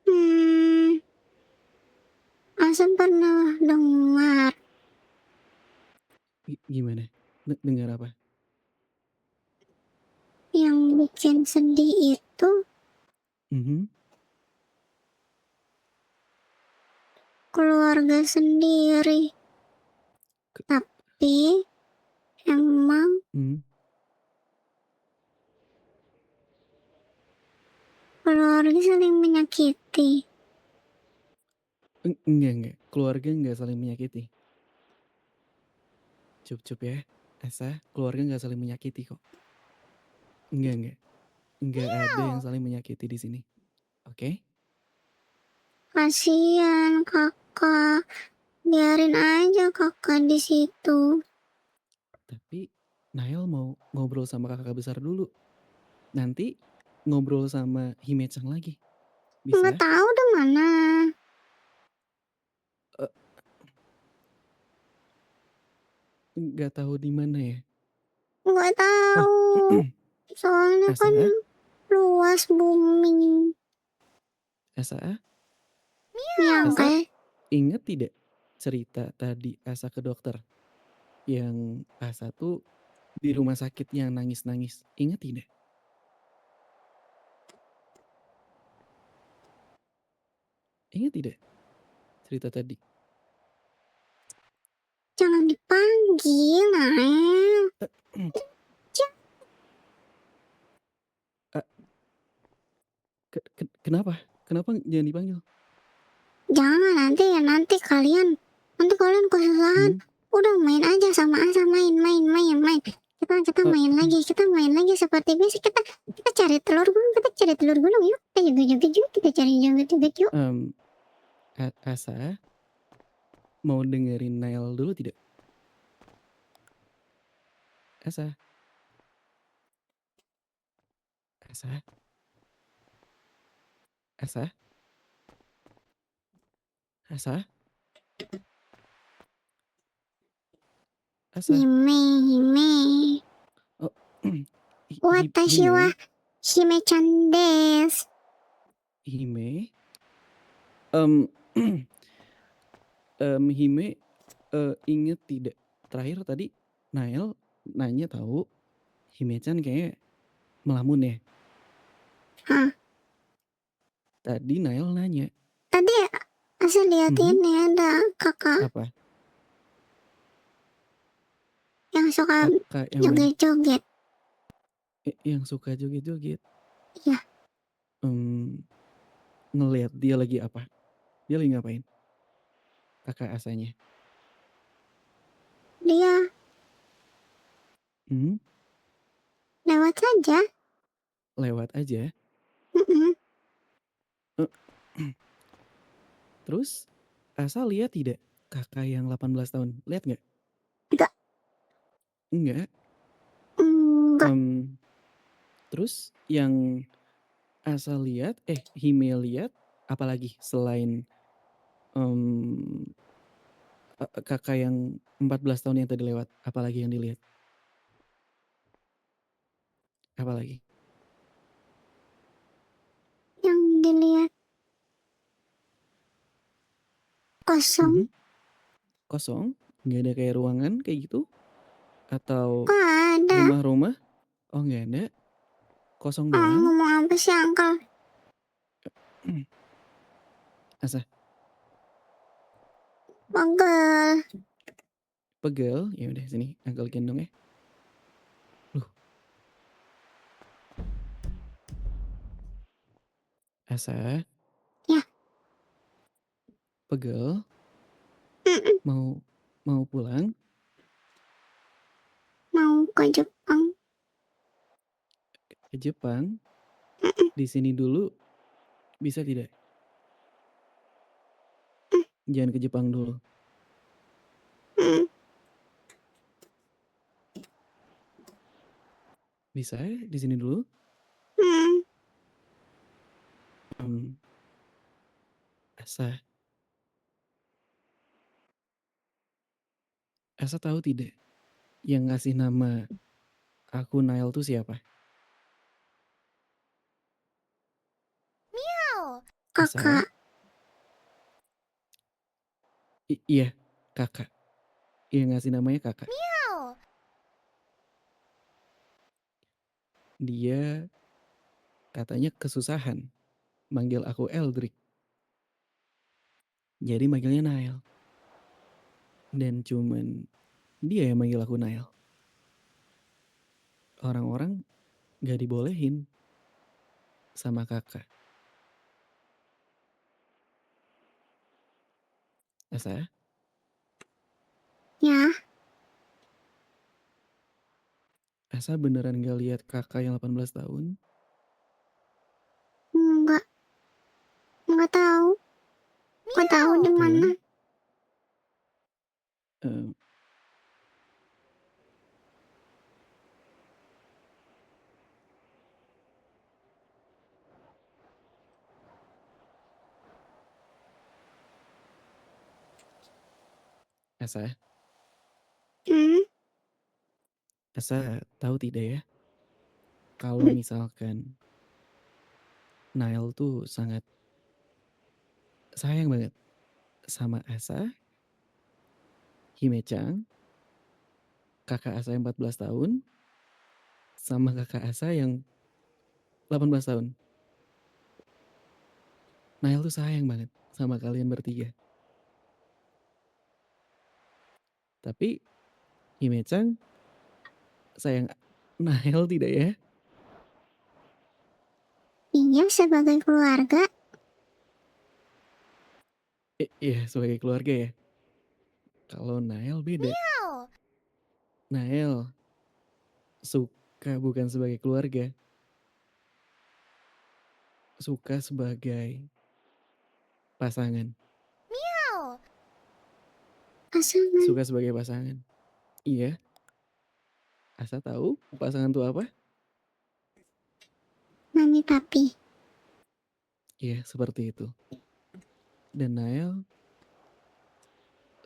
hmm, Asam pernah dengar Gimana? Dengar apa? yang bikin sedih itu Mhm. keluarga sendiri. Ke- Tapi emang mhm. keluarga saling menyakiti. Enggak. Keluarga nggak saling menyakiti. Cup ya. Asa, keluarga nggak saling menyakiti kok. Enggak. Nggak ada yang saling menyakiti di sini. Oke? Kasihan kakak. Biarin aja kakak di situ. Tapi Nael mau ngobrol sama kakak besar dulu. Nanti ngobrol sama Hime-chan lagi. Nggak Bisa? tahu di mana. Eh, nggak tahu di mana ya. Nggak Oh, tahu. Soalnya kan Asa? luas bumi. Asa? Ya Asa? uncle. Ingat tidak cerita tadi Asa ke dokter? Yang Asa tuh di rumah sakit yang nangis-nangis. Ingat tidak? Ingat tidak cerita tadi? Jangan dipanggil, Nael. Ja- Ah, kenapa? Kenapa jangan dipanggil? Jangan nanti kalian kesusahan. Hmm? Udah main aja sama Asa, main. Kita Eh, main lagi, seperti biasa. Kita cari telur gulung yuk. Kita joget-joget yuk, kita cari joget-joget yuk. em, Asa mau dengerin Nael dulu tidak? Asa? Asa? Asa? Asa? Asa? Hime. Oh, Watashi wa Hime? Hime-chan desu. Hime? Em, Hime, inget tidak? Terakhir tadi Nael nanya tahu Hime-chan kayak melamun ya. Hah, Tadi Nael nanya, tadi Asa lihat "Mhm, ini ada kakak apa? yang suka Kakak yang mana? joget-joget. Yang suka joget-joget." Iya, Ngelihat dia lagi apa? Dia lagi ngapain? Kakak Asanya. Dia Hmm, lewat saja. lewat aja. Mm-mm. Terus Asa lihat tidak kakak yang 18 tahun? Lihat nggak? Enggak. Enggak. Enggak. Terus yang Asa lihat, Hime lihat apalagi selain em, kakak yang 14 tahun yang tadi lewat, apalagi yang dilihat? Apalagi? Yang dilihat kosong. Mhm. Kosong? Nggak ada kayak ruangan kayak gitu? Atau Kok ada? rumah-rumah? Oh nggak ada. Kosong doang. Ngomong apa sih, Uncle? Asa, Pegel. pegel. Ya udah sini, Uncle gendong ya. Loh, Asa, Ya. pegel. Mm-mm. Mau pulang? Mau ke Jepang. Ke Jepang? Mm-mm. Di sini dulu bisa tidak? Jangan ke Jepang dulu. Mm-mm. Bisa ya di sini dulu? Mm-mm. Em, Asa, Asa tahu tidak yang ngasih nama aku Nail tuh siapa? Meow. Asa? Kakak. Iya, kakak. Yang ngasih namanya kakak. Meow. Dia katanya kesusahan manggil aku Eldrick. Jadi manggilnya Nail. Dan cuman dia yang manggil aku Nail. Orang-orang gak dibolehin sama kakak. Asa, Ya. Asa beneran gak lihat kakak yang 18 tahun? Enggak. Enggak tahu. Enggak tahu di mana. Belum? Em, Asa, Hmm. Asa tahu tidak ya? Kalau misalkan Nail tuh sangat sayang banget sama Asa, Himecang, kakak Asa yang 14 tahun, sama kakak Asa yang 18 tahun. Nail tuh sayang banget sama kalian bertiga. Tapi Himecang sayang Nail tidak ya? Iya, sebagai keluarga. Iya sebagai keluarga ya. Kalau Nail beda. Meow. Nail suka bukan sebagai keluarga. Suka sebagai pasangan. Meow. Pasangan. Suka sebagai pasangan. Iya. Asa tahu pasangan tuh apa? Mami papi. Iya seperti itu. Dan Nail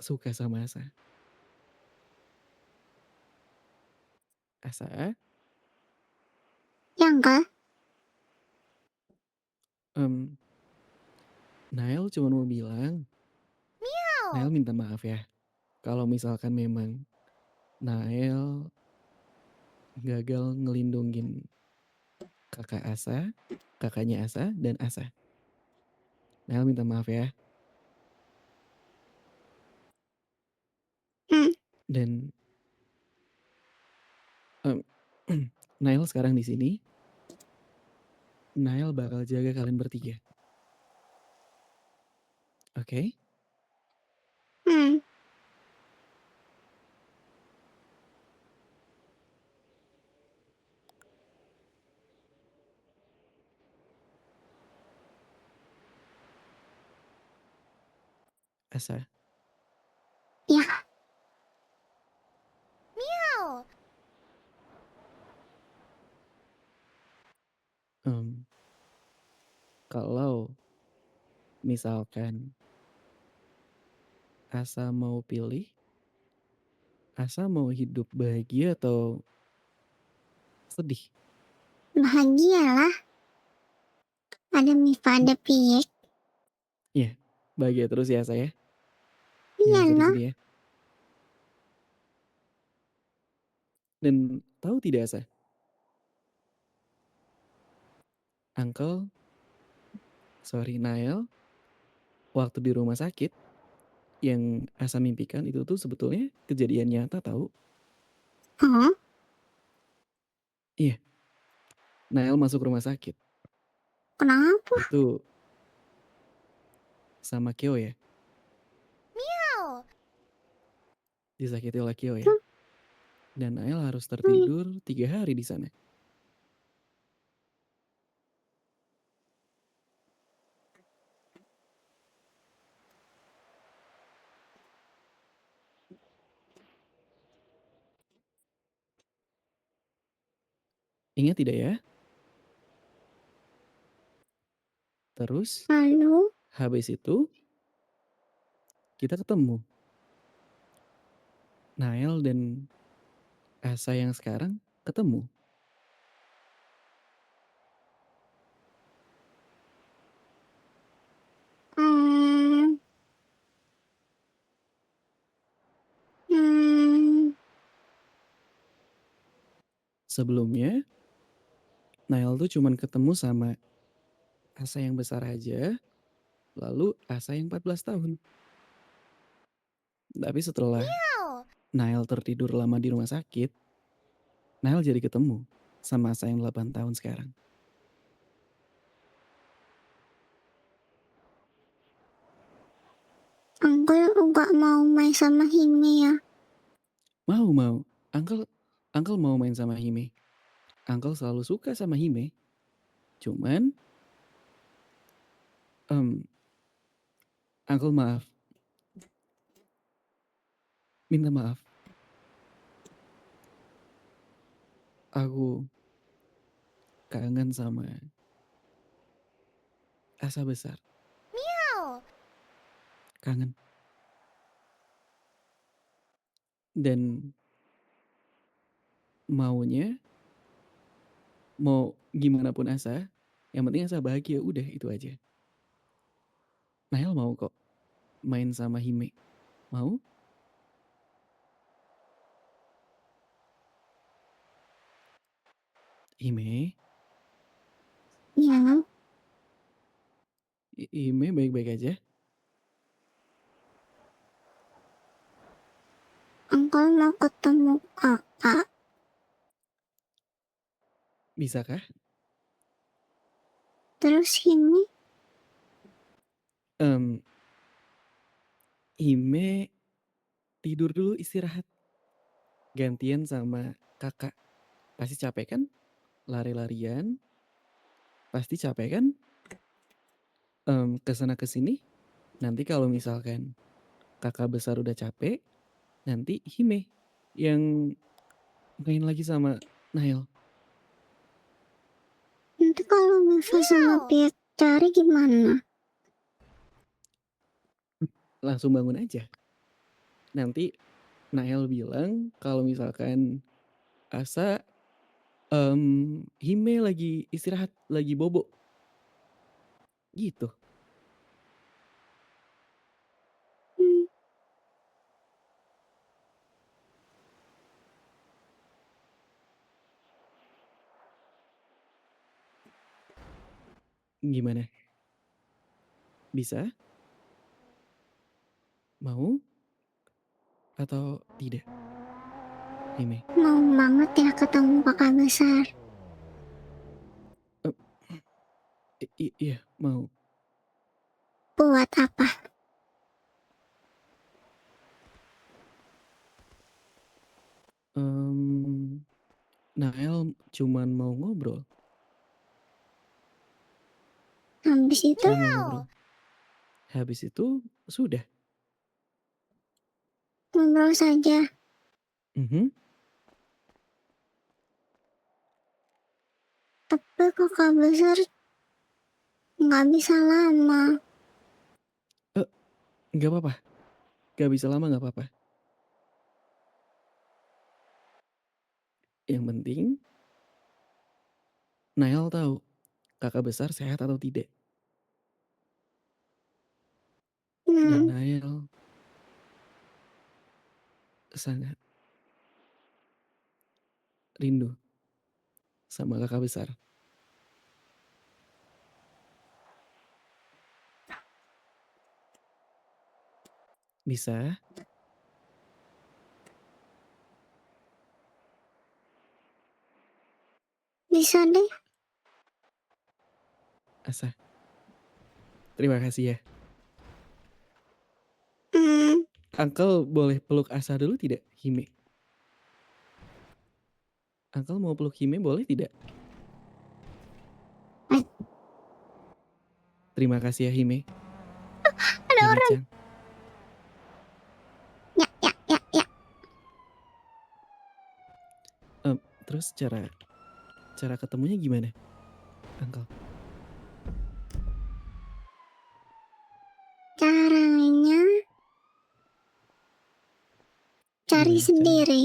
suka sama Asa. Asa, Ya, Uncle. em, Nail cuma mau bilang, Nail Meow. minta maaf ya. Kalau misalkan memang Nail gagal ngelindungin kakak Asa, kakaknya Asa, dan Asa. Nail minta maaf ya. Hmm. Dan em, Nail sekarang di sini. Nail bakal jaga kalian bertiga. Oke? Hmm. Asa. Ya, Meow. Mmm, kalau misalkan Asa mau pilih, Asa mau hidup bahagia atau sedih? bahagialah. Ada Mifa, ada Piek. Iya, bahagia terus ya Asa ya? Iya Jangan loh. sedih-sedih ya. Dan tahu tidak Asa, Nael waktu di rumah sakit yang Asa mimpikan itu tuh sebetulnya kejadian nyata tahu. Hah? Iya, Nael masuk rumah sakit. Kenapa? Itu sama Kyo ya, Meow. disakiti oleh Kyo ya. Dan Nael harus tertidur 3 hari di sana. Ingat tidak ya? Terus Lalu, habis itu kita ketemu. Nael dan Asa yang sekarang ketemu. hmm, hmm, Sebelumnya Nael tuh cuman ketemu sama Asa yang besar aja, lalu Asa yang 14 tahun. Tapi setelah Meow. Nael tertidur lama di rumah sakit, Nael jadi ketemu sama Asa yang 8 tahun sekarang. Uncle nggak mau main sama Hime ya. Mau. Uncle, Uncle mau main sama Hime. Uncle selalu suka sama Hime. Cuman, Uncle maaf. Minta maaf. Aku kangen sama Asa besar. Meow. Kangen. Dan maunya, mau gimana pun Asa, yang penting Asa bahagia, udah itu aja. Nael mau kok main sama Hime. Mau? Hime? Ya, Hime baik-baik aja? Uncle mau ketemu kakak. Bisakah? Terus Hime, Em, Hime tidur dulu istirahat. Gantian sama kakak. Pasti capek kan? Lari-larian. Pasti capek kan? Kesana kesini. Nanti kalau misalkan kakak besar udah capek, nanti Hime yang main lagi sama Nael. nanti kalau Mifa sama Meow. Piek cari gimana? Langsung bangun aja. Nanti Nael bilang kalau misalkan Asa, Hime lagi istirahat, lagi bobo. Gitu. Hmm, Gimana? Bisa? Mau? Atau tidak? Hime? mau banget ya ketemu kakak besar. Eh, iya, mau. Buat apa? Nael cuman mau ngobrol. Habis itu, Cuman mau ngobrol. Habis itu sudah. ngobrol saja. Mhm. Tapi kakak besar nggak bisa lama. Nggak apa-apa. Nggak bisa lama nggak apa-apa. Yang penting Nael tahu kakak besar sehat atau tidak. Dan Hmm, Nael sangat rindu sama kakak besar. Bisa? bisa deh. Asa. Terima kasih ya. Hmm, Uncle boleh peluk Asa dulu tidak, Hime? Uncle mau peluk Hime boleh tidak? Terima kasih ya Hime. ada orang. Hime-chan. Ya, ya, ya, ya. Terus cara ketemunya gimana, Uncle? Caranya cari Gimana caranya? sendiri.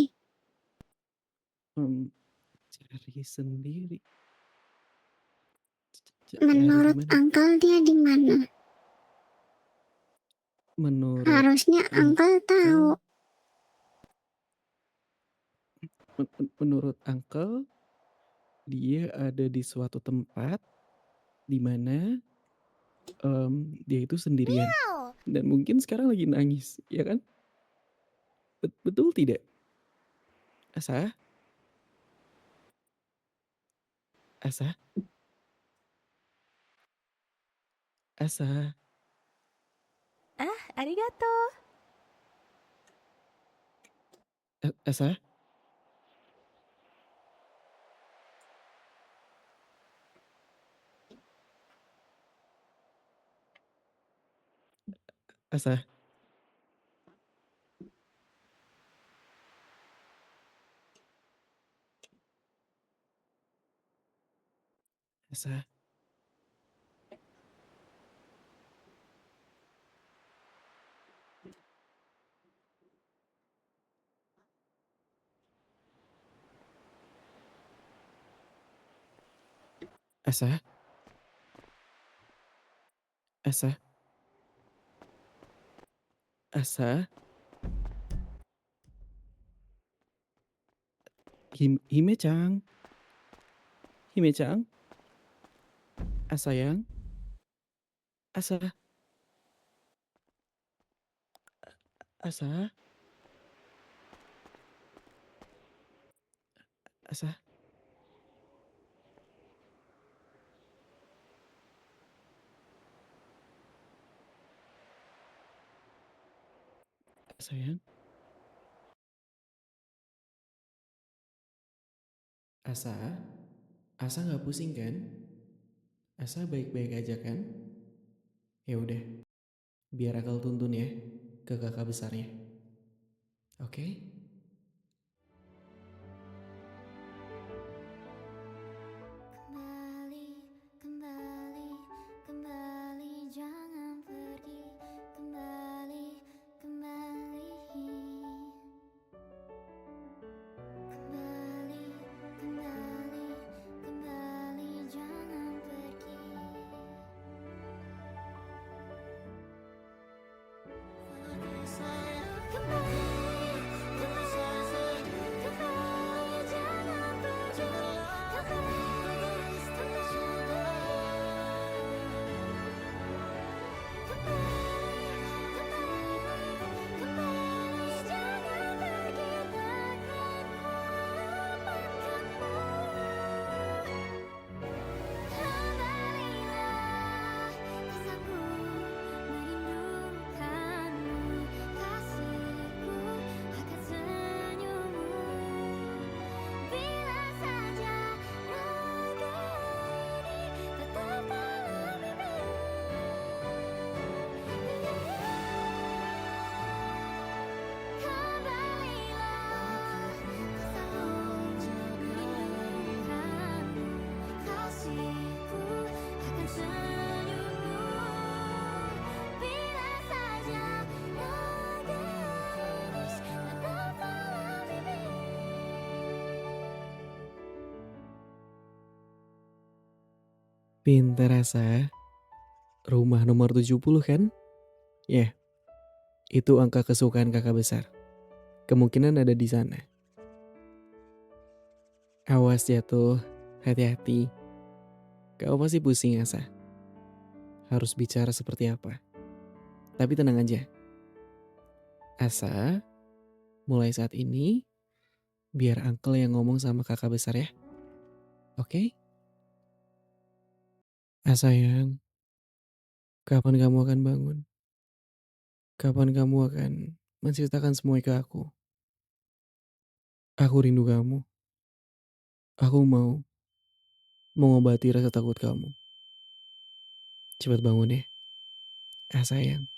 Cari sendiri. Cari Menurut gimana? Uncle dia di mana? Menurut Harusnya Uncle tahu. menurut Uncle, dia ada di suatu tempat di mana dia itu sendirian Meow. dan mungkin sekarang lagi nangis, ya kan? Betul tidak? Asa? Asa? Asa? Arigato. Asa? Asa? Asa? Asa? Asa? Asa? Hime-chan? Hime-chan? Sayang? Asa? Asa? Asa? Sayang? Asa? Asa nggak pusing kan? Asa baik-baik aja kan? Ya udah, biar Akal tuntun ya ke kakak besarnya. Oke? Kembali, kembali, kembali, jangan pergi. Kembali, kembali. Kembali, kembali, kembali, jangan pergi. Kembali, kembali, Pintar Asa. Rumah nomor 70 kan? Ya, itu angka kesukaan kakak besar. Kemungkinan ada di sana. Awas jatuh, hati-hati. Kau pasti pusing Asa. Harus bicara seperti apa. Tapi tenang aja. Asa, mulai saat ini, biar uncle yang ngomong sama kakak besar ya. Oke? Sayang, kapan kamu akan bangun? Kapan kamu akan menceritakan semuanya ke aku? Aku rindu kamu. Aku mau mengobati rasa takut kamu. Cepat bangun ya. Sayang.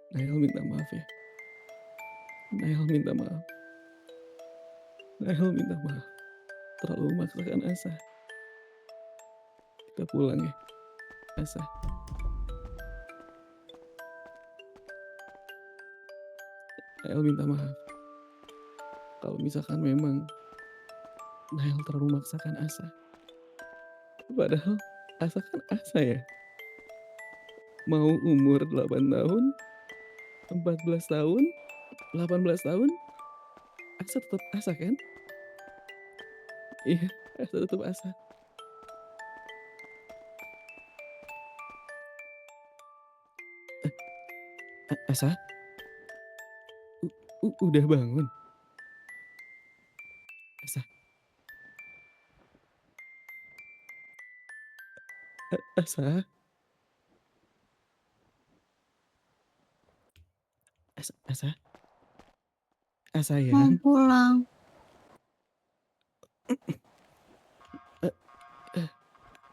Nail minta maaf ya. Nail minta maaf. Nail minta maaf. Terlalu memaksakan Asa. Kita pulang ya. Asa. Nail minta maaf. Kalau misalkan memang Nail terlalu memaksakan Asa. Padahal Asa kan Asa ya. Mau umur 8 tahun, 14 tahun, 18 tahun, Asa tetap Asa kan? Iya, Asa tetap Asa. Asa? Udah bangun? Asa? Asa? Asa? Asa Mau sayang? pulang.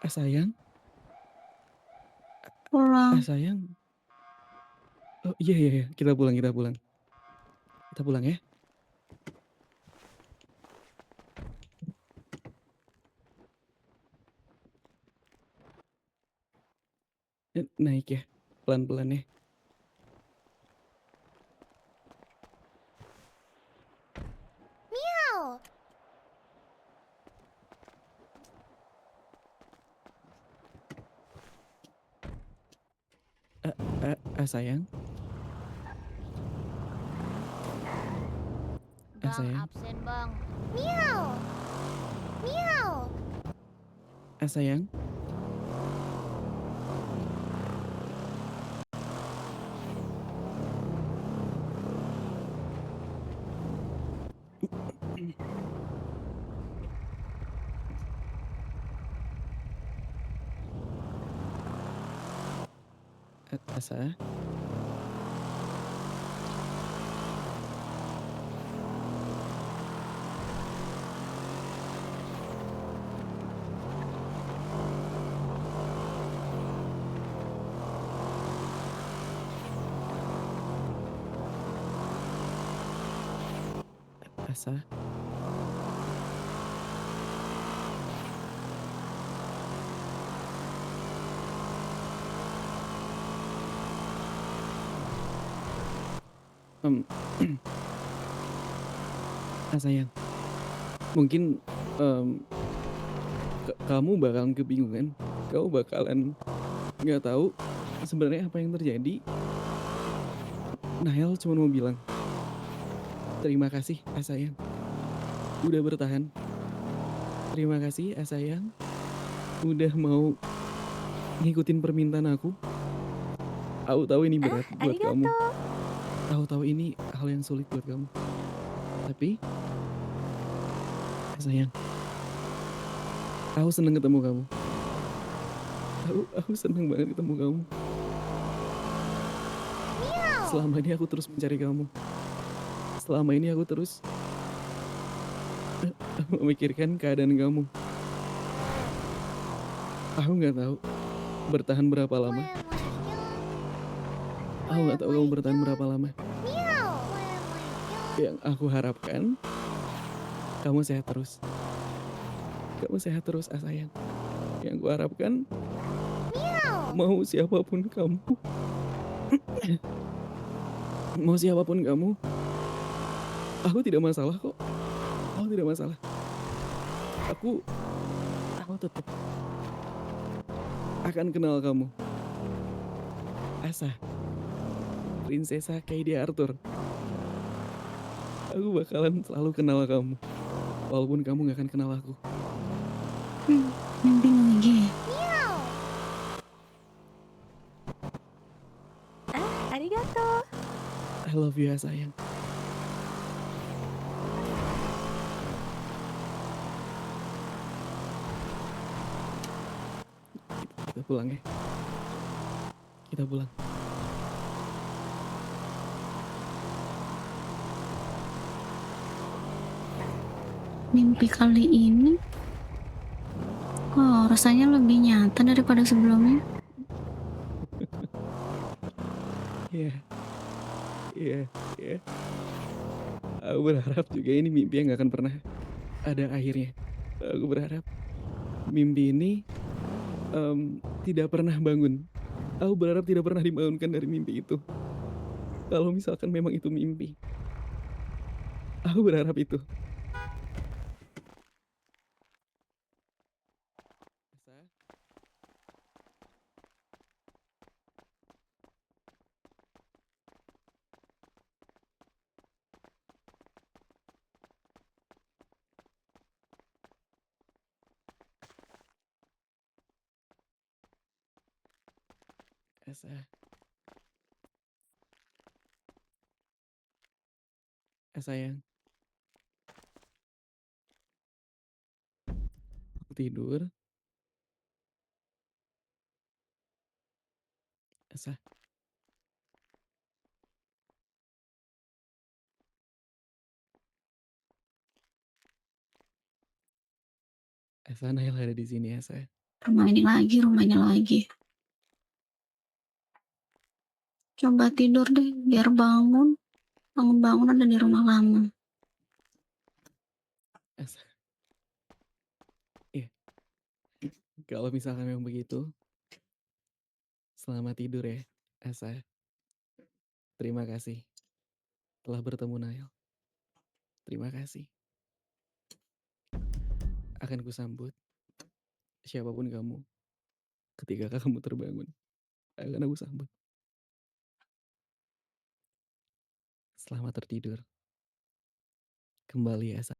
Sayang? Pulang. Sayang? Oh iya iya iya, kita pulang kita pulang. Kita pulang ya. Naik ya, pelan-pelan ya. Meow. Sayang? Bang, sayang? absen bang. Meow. Meow. Sayang? Asa, Asa, em, sayang, mungkin kamu bakalan kebingungan, kamu bakalan nggak tahu sebenarnya apa yang terjadi. Nael cuma mau bilang terima kasih sayang, udah bertahan. Terima kasih sayang, udah mau ngikutin permintaan aku. Aku tahu ini berat buat kamu. Aku tahu ini hal yang sulit buat kamu. Tapi sayang, aku seneng ketemu kamu. Aku seneng banget ketemu kamu. Selama ini aku terus mencari kamu. Selama ini aku terus memikirkan keadaan kamu. Aku nggak tahu bertahan berapa lama. Aku nggak tahu kamu bertahan berapa lama. Yang aku harapkan kamu sehat terus. Kamu sehat terus, sayang. Yang aku harapkan mau siapapun kamu, mau siapapun kamu, aku tidak masalah kok. Aku tidak masalah. Aku tetap akan kenal kamu. Asa, Prinsesa Kaidi Arthur. Aku bakalan selalu kenal kamu. Walaupun kamu gak akan kenal aku. Mimpi lagi. Arigato. I love you ya sayang. Kita pulang ya. Kita pulang. Mimpi kali ini rasanya lebih nyata daripada sebelumnya. Iya. Iya. Iya. Aku berharap juga ini mimpi yang gak akan pernah ada akhirnya. Aku berharap mimpi ini tidak pernah bangun. Aku berharap tidak pernah dibangunkan dari mimpi itu. Kalau misalkan memang itu mimpi. Aku berharap itu. Asa, Asa, sayang. Aku tidur. Asa, Naila ada di sini Asa. Rumah ini lagi. Coba tidur deh, biar bangun ada di rumah lama. Asa. Iya. Kalau misalkan memang begitu, selamat tidur ya, Asa. Terima kasih telah bertemu Nail. Terima kasih. Akan kusambut siapapun kamu ketika kamu terbangun. Akan aku sambut. Selamat tertidur. Kembali Asa.